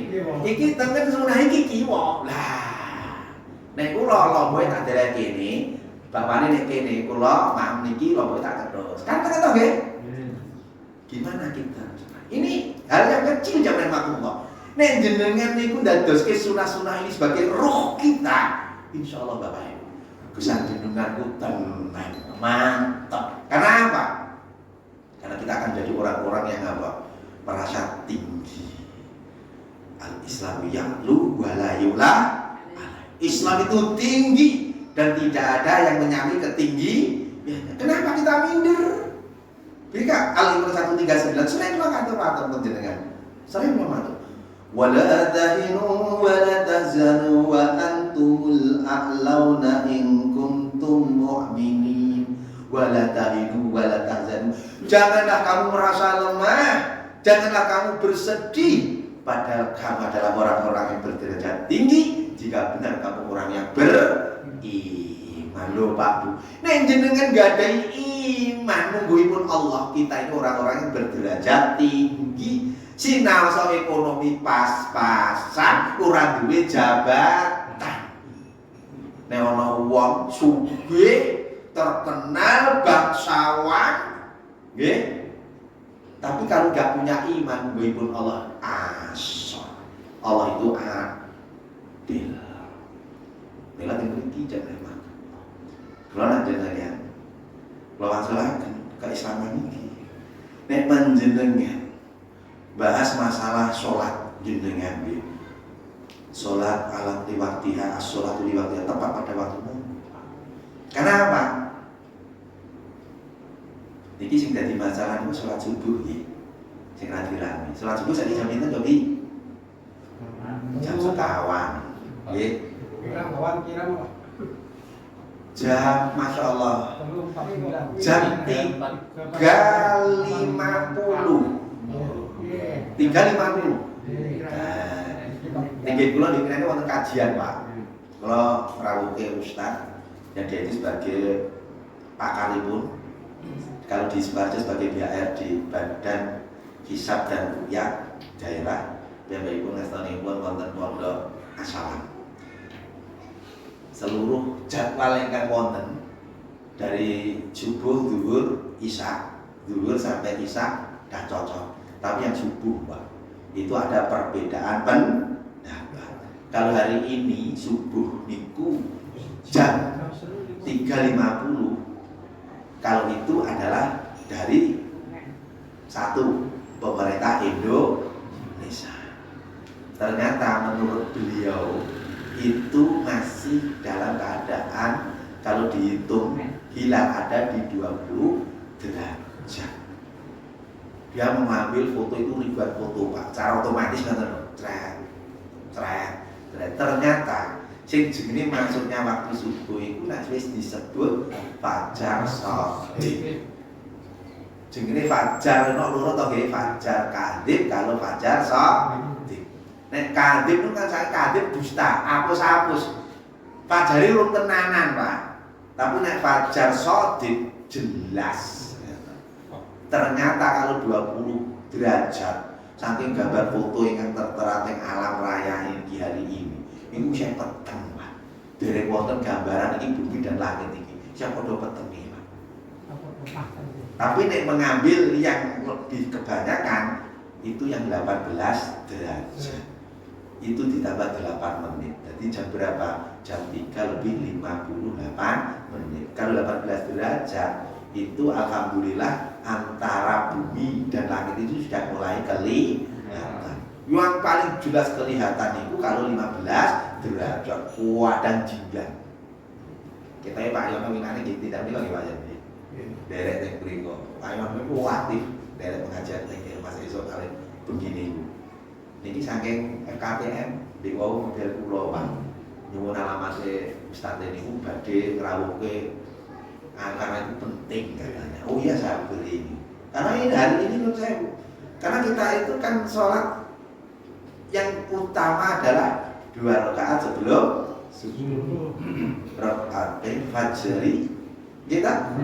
Iki tengen sunah iki kiwa. Lah. Nek kula lomboke tak delek kene, bakwane nek kene kula mam niki lomboke tak terus. Kan tengen to nggih? Gimana kita? Ini hal yang kecil zaman makumullah. Nek jenengan niku ndadoske sunah-sunah ini sebagai roh kita. Insyaallah Bapak Ibu. Gusan jenenganku tenang, mantap. Karena apa? Karena kita akan jadi orang-orang yang apa? Merasa tinggi. Al-Islamu ya'lu wa la yu'la. Islam itu tinggi dan tidak ada yang menyamai ketinggiannya. Kenapa kita minder? Bika Al-Imran 139 sering matur panjenengan. Sering matur. Wala tahinu wala tahzanu wa antumul a'launa in kuntum mu'minin. Wala tahinu wala tahzanu. Janganlah kamu merasa lemah, janganlah kamu bersedih, padahal kamu adalah orang-orang yang berderajat tinggi jika benar kamu orang yang beriman. Lho Pak Bu, nek jenengan gadai iman mungguhipun Allah, kita ini orang-orang yang berderajat tinggi. Sinau ekonomi pas-pasan, ora duwe jabatan. Nek ana wong sugih, terkenal, bangsawan, nggih. Tapi kalau enggak punya iman mungguhipun Allah asal. Allah itu adil. Mila mriki jangan mah. Kula nak jenengan. Kula wangsulaken keislaman iki. Nek panjenengan bahas masalah sholat jenengan nggih. Sholat ala liwaktiha, as-sholatu liwaktiha, tepat pada waktunya. Karena apa? Niki sing dadi masalah niku sholat subuh nggih. Sing rame-rame. Sholat subuh sak jam pinten to Ki? Jam sekawan. Nggih. Jam Masya Allah jam 3.50 tinggi kula dikene wonten kajian Pak. Kula rawuhe Ustaz yang dia itu sebagai pakaripun. Kalau di Sidoarjo sebagai BAR di Badan Hisab dan Ruqyah daerah, Bapak-ibu ngestonipun wonten pondok Asalam. Seluruh jadwal ingkang wonten dari subuh, zuhur, isya, zuhur sampai isya dah cocok. Tapi yang subuh Pak, itu ada perbedaan pendapat. Kalau hari ini subuh niku jam 3.50, kalau itu adalah dari satu pemerintah Indonesia. Ternyata menurut beliau itu masih dalam keadaan kalau dihitung hilal ada di 20 derajat. Dia mengambil foto itu ribuan foto Pak, secara otomatis nonton ternyata sing jenenge maksudnya waktu subuh itu wis disebut fajar shadiq. Jenenge fajar ono loro to nggih, fajar kadhib kalau fajar shadiq. Nek kadhib itu kan saya kadhib dusta, hapus-hapus. Fajare urung tenanan, Pak. Tapi nek fajar shadiq jelas. Ternyata kalau 20 derajat saking gambar foto yang tertera teng alam raya ini hari ini saya peteng Pak. Dari wonten gambaran ini bumi dan langit ini saya podo peteng nih Pak. Tapi nek mengambil yang lebih kebanyakan itu yang 18 derajat. Itu ditambah 8 menit. Jadi jam berapa? Jam 3 lebih 58 menit. Kalau 18 derajat itu alhamdulillah antara bumi dan langit itu sudah mulai kelihatan. Yang paling jelas kelihatan itu kalau 15 derajat kuadran jilan. Kita ya Pak Yono winane gitu tidak ini lagi Pak Yono. Derek nek mriko. Pak Yono itu aktif derek pengajian nek Mas esuk kali begini. Niki saking FKTM di wau model kula Pak. Nyuwun alamate Ustaz niku badhe ngrawuhke karena itu penting katanya. Oh iya saya beri ini. Karena ini hari ini menurut saya, karena kita itu kan sholat yang utama adalah 2 rakaat sebelum subuh. Rakaat fajri kita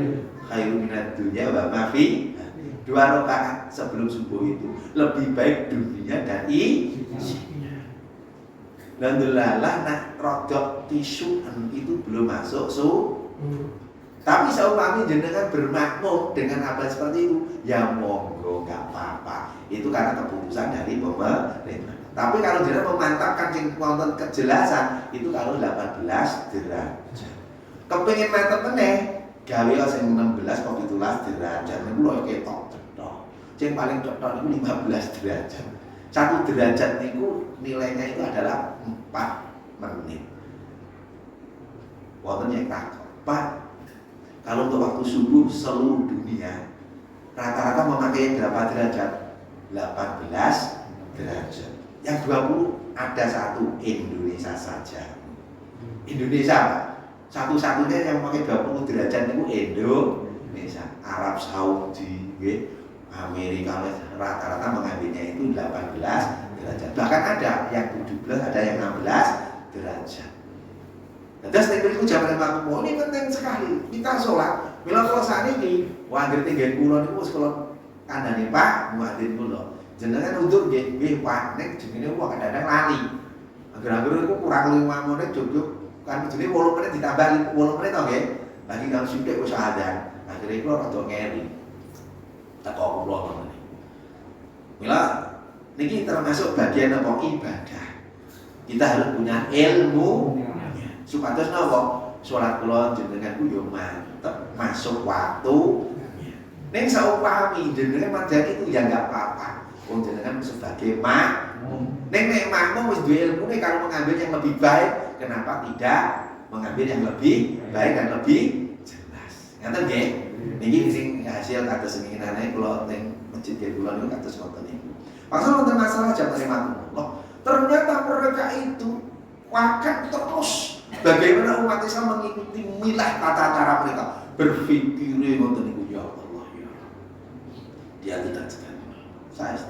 khairun minad dunya wa ma fi. 2 rakaat sebelum subuh itu lebih baik dunia dan isinya. Dan delalah nak rodok tisu itu belum masuk Tapi seumpama jenengan bermakmum dengan apa seperti itu, ya monggo nggak apa-apa. Itu karena keputusan dari pemerintah. Tapi kalau jenengan memantapkan wonten kejelasan, itu kalau 18 derajat. Kepengin mantep meneh, gawe sing 16 kok 17 derajat. Niku lho ketok cetok. Sing paling cetok niku 15 derajat. 1 derajat niku nilainya itu adalah 4 menit. Wonten yang takut, Pak, kalau untuk waktu subuh seluruh dunia rata-rata memakai berapa derajat? 18 derajat. Yang 20 ada satu, Indonesia saja. Indonesia Pak, satu-satunya yang memakai 20 derajat itu Indonesia. Arab Saudi, Amerika rata-rata mengambilnya itu 18 derajat. Bahkan ada yang 17, ada yang 16 derajat. Terus teknik jaman makmum ini penting sekali. Kita sholat, bila kalau saat ini, wangger tinggal pulau ini, kalau kandani Pak, muadzin pulau, jenengan untuk nggih Pak, nek jenenge wong kadang-kadang lali. Agar-agar itu kurang 5 menit cukup, kan jenenge 8 menit ditambah 8 menit to nggih. Lagi kang sithik wis adzan. Akhire kula rada ngeri. Teko kula ngoten iki. Mila niki termasuk bagian apa ibadah. Kita harus punya ilmu. Supados napa salat kula jenengan ku yo mantep masuk waktu. Ning saumpami jenengan madhani itu ya enggak apa-apa. Wong jenengan sebagai makmum. Ning nek makmum wis duwe ilmune kalau mengambil yang lebih baik, kenapa tidak mengambil yang lebih baik dan lebih jelas. Ngaten nggih? Niki sing hasil kados senginane kula teng masjid kula niku kados ngoten niku. Maksud wonten masalah jamaah makmum. Ternyata mereka itu akan terus bagaimana umat Islam mengikuti milah tata cara mereka berpikir ngoten niku ya Allah ya. Dia tidak sekali. Saya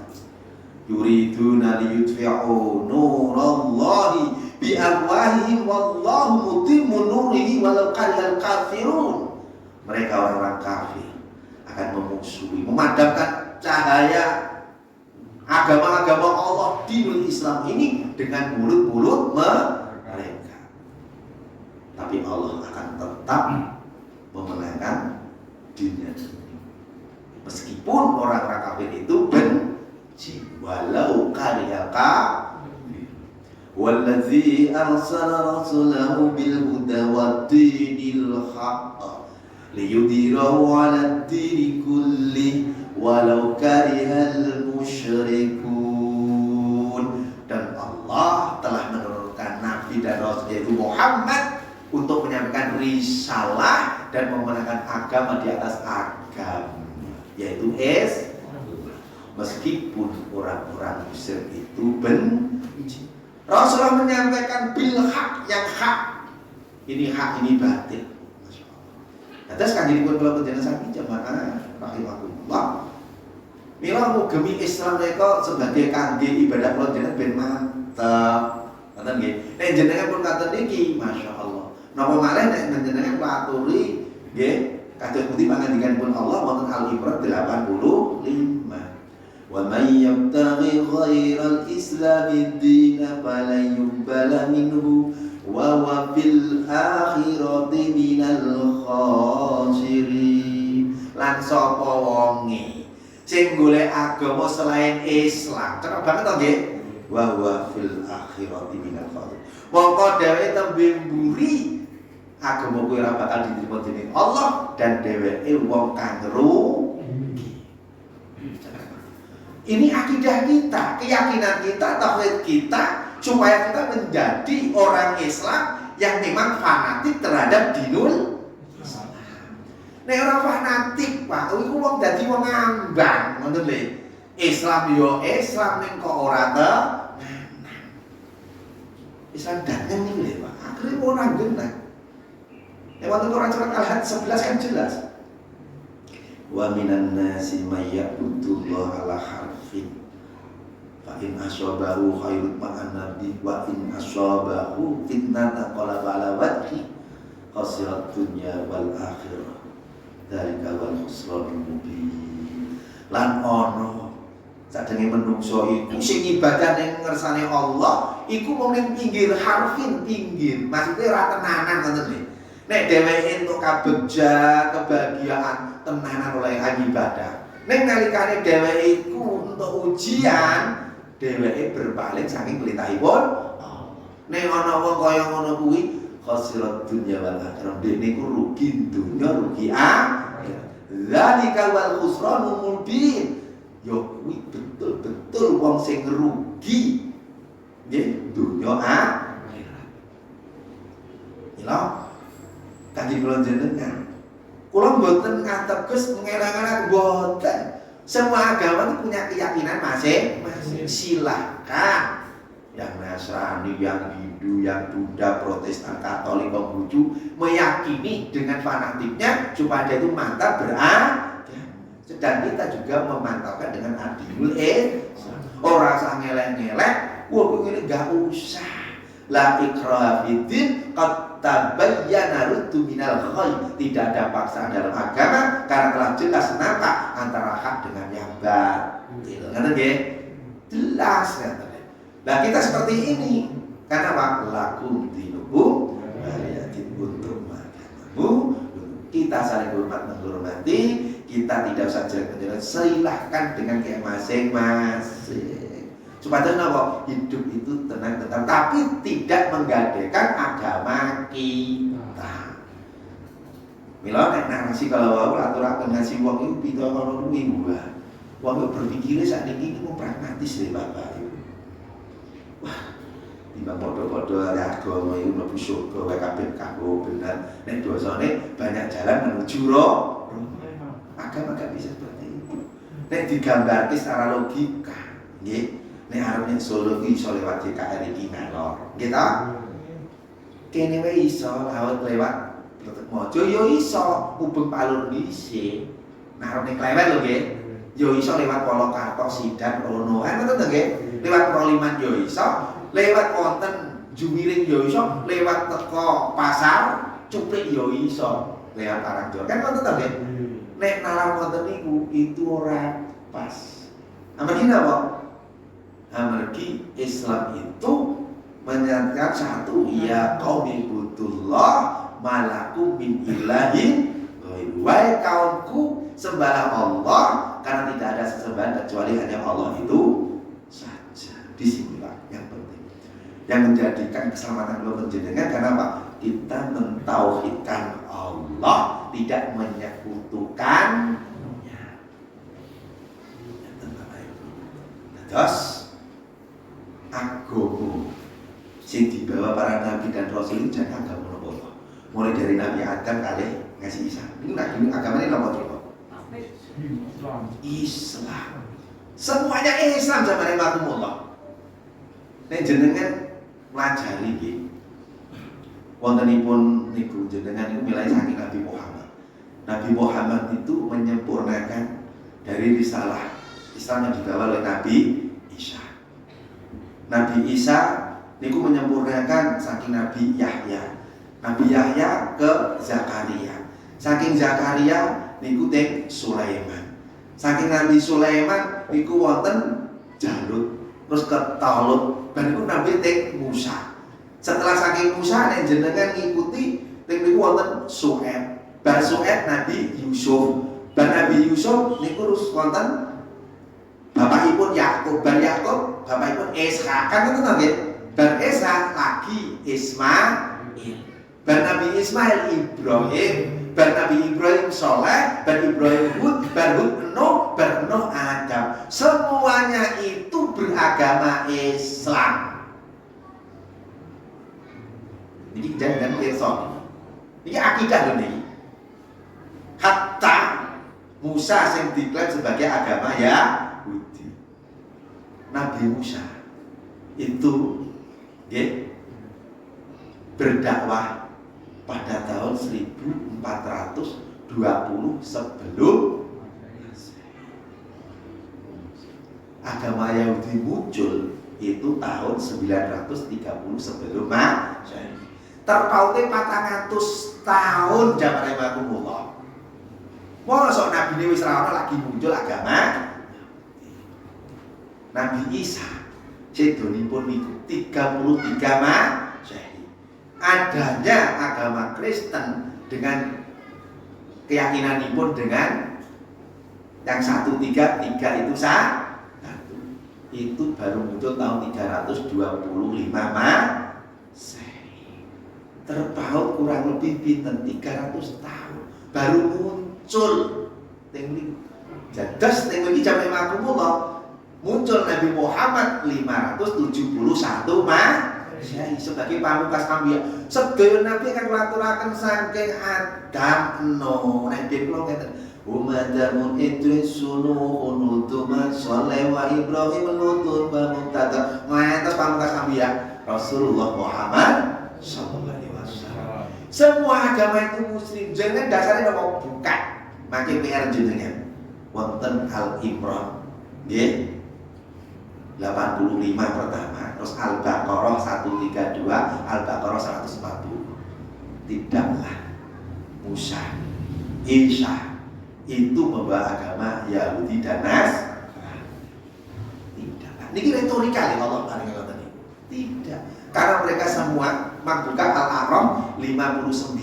yuriduna liyutfi'u nurallahi bi afwahihim wallahu mutimmu nurihi walau karihal kafirun. Mereka orang-orang kafir akan memusuhi, memadamkan cahaya agama-agama Allah dinul Islam ini dengan mulut-mulut mereka. Tapi Allah akan tetap memenangkan dunia ini. Meskipun orang-orang kafir itu benci, walau karihal kafir. Wallazi arsala rasulahu bil huda waddinil haqq liyudhhirahu 'alad dini kulli walau karihal musyrikun. Dan Allah telah menurunkan nabi dan rasul yaitu Muhammad untuk menyampaikan risalah dan memenangkan agama di atas agama, yaitu meskipun orang-orang musyrik itu benci. Rasulullah menyampaikan bil haq, yang hak. Ini hak, ini batil. Atas kan jadi kalau penjelasan sapi jamaah rahimahullah. Mila mugemi Islam mereka sebagai kangge ibadah kula jenengan ben mantep. Ngoten nggih. Nek jenengan pun katen niki, masyaallah. Napa malih nek jenengan aturi nggih kados pundi pangandikanipun Allah wonten Al-Imran 85. Wa may yabtaghi khairal islami dinan falan yuqbala minhu wa huwa fil akhirati minal khasirin. Lan sapa wonge Sing golek agama selain Islam. Cepet banget to nggih. Wa huwa fil akhirati minal khasirin. Mongko dheweke tembe mburi agama kuwi ora bakal diterima dening Allah dan dheweke wong kang rugi. Ini akidah kita, keyakinan kita, tauhid kita, supaya kita menjadi orang Islam yang memang fanatik terhadap dinul Islam. Nek orang fanatik, Pak, iku wong dadi wong ngambang, ngoten lho. Islam yo Islam ning kok ora tenan. Islam dateng nih lho, Pak. Akhire ora genah. Nek wonten Quran surat Al-Had 11 kan jelas. Wa minan nasi may ya'budullaha ala harfin fa in asabahu khairun ma'an nabi wa in asabahu fitnatan qalaba ala wajhi khasirat dunya wal akhirah dzalika wal khusranul mubin. Lan ono sadenge menungso iku sing ibadah ning ngersane Allah iku mung ning pinggir harfin, pinggir maksudnya ora tenanan ngoten lho. Nek dheweke entuk kabegja, kebahagiaan tenanan oleh ibadah. Nek nalikane dheweke iku untuk ujian, dheweke berpaling saking pelitahipun. Nek ana wong kaya ngono kuwi khasirat dunya wal akhirah. Dene iku rugi dunya, rugi akhirat. Zalikal wal khusranul mubin. Yo kuwi betul-betul wong sing rugi. Nggih, dunya akhirat. Lha Kanjeng kula jenengan, kula mboten ngateges ngelang-elang mboten. Semua agama itu punya keyakinan masing-masing. Silakan yang Nasrani, yang Hindu, yang Buddha, Protestan, Katolik, Konghucu meyakini dengan fanatiknya supaya dia itu mantap beragama. Sedang kita juga memantapkan dengan adilul Islam. Orang sang ngelek-ngelek, wah ini enggak usah. La ikraha fiddin qad tabayyana ruddu minal ghayy. Tidak ada paksaan dalam agama karena telah jelas nampak antara hak dengan yang batil. Ngerti nggih? Jelas ngerti. Nah, kita seperti ini. Karena apa? Lakum dinukum waliyadin, untuk agamamu. Kita saling hormat menghormati, kita tidak usah jelek-jelek, silahkan dengan kayak masing-masing. Supaya apa? Hidup itu tenang-tenang, tapi tidak menggadekan agama kita. Mila nek narasi kalau wau aturaken ngaji wong iku pita kono kuwi wae. Wong berpikire sakniki iki pragmatis ya Bapak Ibu. Wah, timbang padha-padha agama iku mlebu surga wae kabeh kanggo bener. Nek dosane banyak jalan menuju roh. Agama gak bisa seperti itu. Nek digambarke secara logika, nggih. Nek arep ning Solo iki iso lewat JKR iki melor. Nggih ta? Kene wae iso laut lewat Mojo yo iso, Ubeng Palur dhisik. Nah arep ning Klewet lho nggih. Yo iso lewat Polokarto, Sidan, Rono. Ngoten to nggih. Lewat Proliman yo iso, lewat wonten Juwiring yo iso, lewat teko pasar Cuplik yo iso, lewat Parangjo. Kan ngoten to nggih. Nek nalar wonten niku itu ora pas. Amargi napa? Amargi Islam itu menyatakan satu, ya qaumi ibudullah malakum min ilahin wahai kaumku sembahlah Allah karena tidak ada sesembahan kecuali hanya Allah itu saja. Disinilah yang penting yang menjadikan keselamatan keluarga jenengan. Karena apa? Kita mentauhidkan Allah, tidak menyekutukannya. Terus agama sing dibawa para nabi dan rasul itu jangan agama Allah. Mulai dari Nabi Adam kali ngasih Isa. Ini agamanya nomor berapa? Islam. Semuanya Islam sama dengan Allah. Nek jenengan pelajari nggih. Wontenipun niku jenengan niku milih saking Nabi Muhammad. Nabi Muhammad itu menyempurnakan dari risalah Islam yang dibawa oleh Nabi Isa. Nabi Isa niku menyempurnakan saking Nabi Yahya. Nabi Yahya ke Zakaria. Saking Zakaria niku teng Sulaiman. Saking Nabi Sulaiman niku wonten Jalut. Terus ke Talut. Dan niku Nabi teng Musa. Setelah saking Musa nek jenengan ngikuti teng niku wonten Su'aib. Bar Su'aib Nabi Yusuf. Bar Nabi Yusuf niku terus wonten Bapakipun Yakub, bar Yakub bapakipun Ishak, kan itu nanti bar Ishak lagi Ismail, bar Nabi Ismail Ibrahim, bar Nabi Ibrahim Soleh, bar Ibrahim Hud, bar Hud Nuh, bar Nuh Adam. Semuanya itu beragama Islam. Ini jangan person. Ini akidah ini. Hatta Musa yang diklaim sebagai agama Yahudi. Nabi Musa itu berdakwah pada tahun 1420 sebelum agama Yahudi muncul itu tahun 930 sebelum Masehi. Terpautnya 400 tahun zaman Imakumullah. Mosok Nabi ini wis ra ono lagi muncul agama Nabi Isa sedonipun niku 33 Masehi. Adanya agama Kristen dengan keyakinanipun dengan yang 133 itu satu. Itu baru muncul tahun 325 Masehi. Terpaut kurang lebih pinten 300 tahun baru muncul tinggi. Jadas tinggi zaman Imakumullah muncul Nabi Muhammad 571 Masehi sebagai pamungkas anbiya. Sedaya nabi kan ngaturaken saking Adam Nuh. Nek diplo ngeten. Umadamun Idris Nuhun Utuman Saleh wa Ibrahim Lutun wa Muqtada. Ngantos pamungkas anbiya Rasulullah Muhammad sallallahu alaihi wasallam. Semua agama itu muslim. Jangan dasarnya mau buka. Makin PR jenengan. Wonten Al-Imran. Nggih. 85 pertama, terus Al-Baqarah 132, Al-Baqarah 140. Tidaklah Musa, Isa itu membawa agama Yahudi dan Nasrani. Tidaklah. Niki retorika ya Allah paling ngoten niku. Tidak. Karena mereka semua membuka Al-A'raf 59,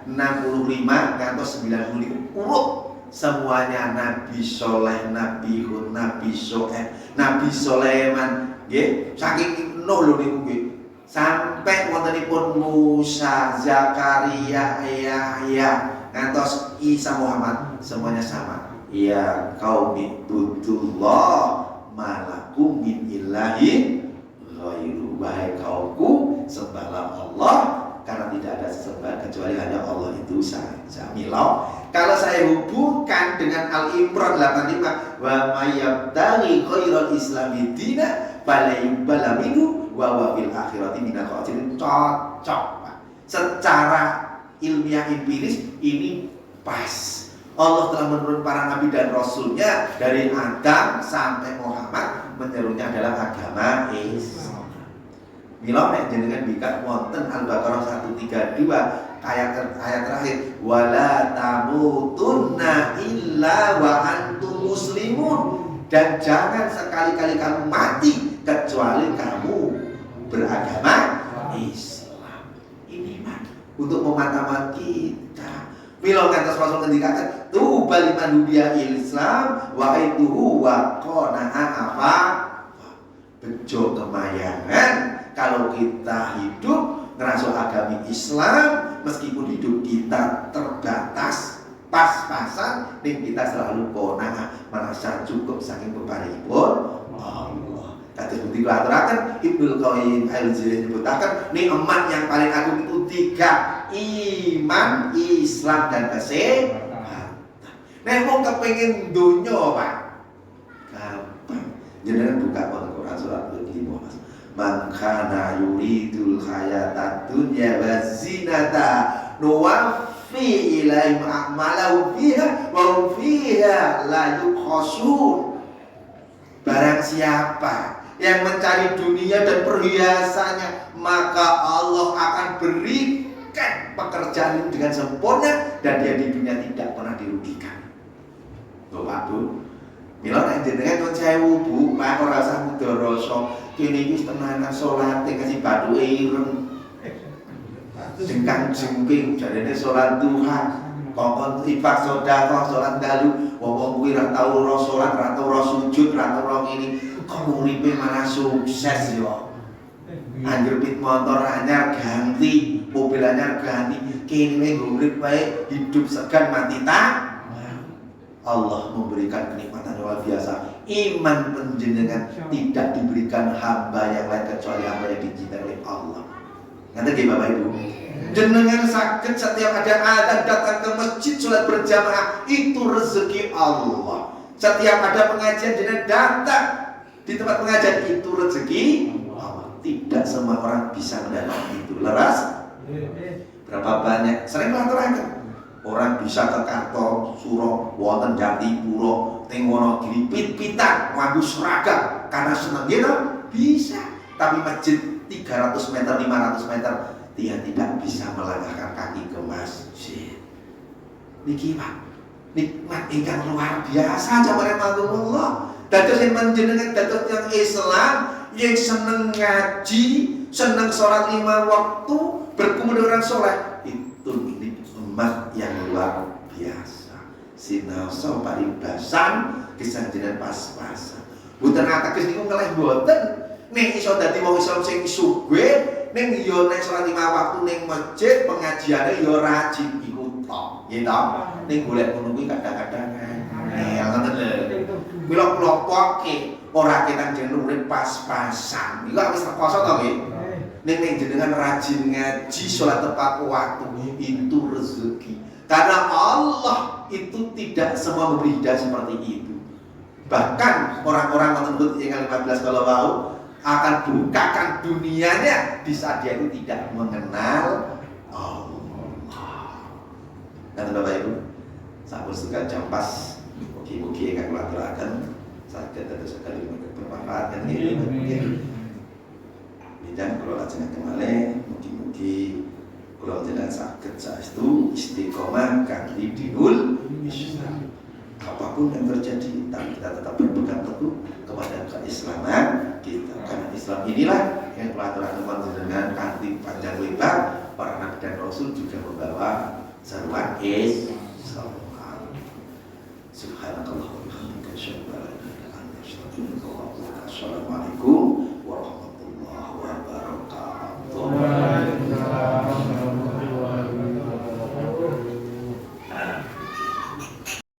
65 ngantos 90 urut. Semuanya Nabi Soleh, Nabi Hud, Nabi Shoaib, Nabi Sulaiman, nggih, saking Nuh lho niku nggih. Sampai wontenipun Musa, Zakaria, Yahya, ngantos Isa Muhammad, semuanya sama. Ya qaumi tutullah malakum min ilahin ghairu. Wahai kaumku, sembahlah Allah karena tidak ada sesembah kecuali hanya Allah itu saja. Milau. Kalau saya hubungkan dengan Al-Imran 85, wa mayyabtaghi khairal islami dina falayubbala minhu wa wa fil akhirati minal khasirin. Cocok, Pak. Secara ilmiah empiris ini pas. Allah telah menurunkan para nabi dan rasulnya dari Adam sampai Muhammad, menyerunya adalah agama Islam. Mila nek jenengan bika wonten Al-Baqarah 132 ayat terakhir, wala tamutunna illa wa antum muslimun, dan jangan sekali-kali kamu mati kecuali kamu beragama Islam. Ini mah untuk memantapkan kita. Mila kantos Rasul ngendikaken tuba liman hudiya Islam wa aituhu wa qana'a apa bejo kemayangan kalau kita hidup ngerasa agama Islam, meskipun hidup kita terbatas, pas-pasan, ning kita selalu qanaah, merasa cukup saking peparingipun Allah. Kados pundi kula aturaken Ibnu Qayyim Al-Jauziyah nyebutaken nikmat yang paling agung itu 3, iman, Islam dan kesehatan. Nek mau kepengin donya, Pak, gampang. Jenengan buka Al-Qur'an surat 5. Man kana yuridul hayatad dunya wa zinata nuwaffi ilaihim a'malahum fiha wa hum fiha la yukhsun. Barang siapa yang mencari dunia dan perhiasannya, maka Allah akan berikan pekerjaan dengan sempurna dan dia di dunia tidak pernah dirugikan. Bapak Bu, mila nek jenengan kon sewu Bu, Pak ora usah mudharasa. Kene iki tenanan salate kasih bathuke ireng. Jengkang jengking jarene salat duha. kongkon infak sedekah salat dalu wong kuwi ra tau ora salat ra tau ora sujud ra tau ora ngene kok uripe malah sukses yo anjir pit motor anyar ganti mobil anyar ganti kene urip bae hidup segan mati tak Allah memberikan kenikmatan luar biasa. Iman penjenengan tidak diberikan hamba yang lain kecuali hamba yang dicintai oleh Allah. Nanti gini Bapak Ibu, jenengan sakit setiap ada azan datang ke masjid sholat berjamaah itu rezeki Allah. Setiap ada pengajian jenengan datang di tempat pengajian itu rezeki Allah. Tidak semua orang bisa mendapat itu. Leras? Berapa banyak? Sering mengatakan orang bisa ke kantor Suro, wonten Jatipuro, teng Wonogiri, pit-pitan, nganggo seragam karena senang gitu bisa. Tapi masjid 300 meter, 500 meter dia tidak bisa melangkahkan kaki ke masjid. Niki Pak, nikmat ingkang luar biasa jamaah Allah. Dados yang menjenengan dados yang Islam yang seneng ngaji, seneng sholat 5 waktu, berkumpul dengan orang soleh itu nikmat yang luar biasa. Sinaosa paribasan kisah jenengan pas-pasan. Mboten ateges niku ngeleh mboten. Ning iso dadi wong Islam sing sugih, ning yo nek salat 5 waktu ning masjid pengajiane yo rajin iku tok. Nggih to? Ning golek ngono kuwi kadang-kadang ngoten lho. Mila kula poke ora ketan jeneng urip pas-pasan. Iku wis rekoso to nggih. Ning jenengan rajin ngaji salat tepat waktu itu rezeki. Karena Allah itu tidak semua memberi hidayah seperti itu. Bahkan orang-orang menurut yang 15 kalau mau akan bukakan dunianya di saat dia itu tidak mengenal Allah. Dan Bapak Ibu, sampun suka jam pas mugi-mugi ingkang kula aturaken saged dados sekali bermanfaat kan nggih. Dan kalau lajengaken malih mugi-mugi kula jenengan saged saestu istiqomah kanthi dinul Islam. Apapun yang terjadi, tapi kita tetap berpegang teguh kepada keislaman kita. Karena Islam inilah yang telah terangkan dengan kanthi panjang lebar para nabi dan rasul juga membawa seruan Islam. Subhanallah wa bihamdihi asyhadu an la ilaha illa anta astaghfiruka wa atubu ilaik. Assalamualaikum warahmatullahi wabarakatuh.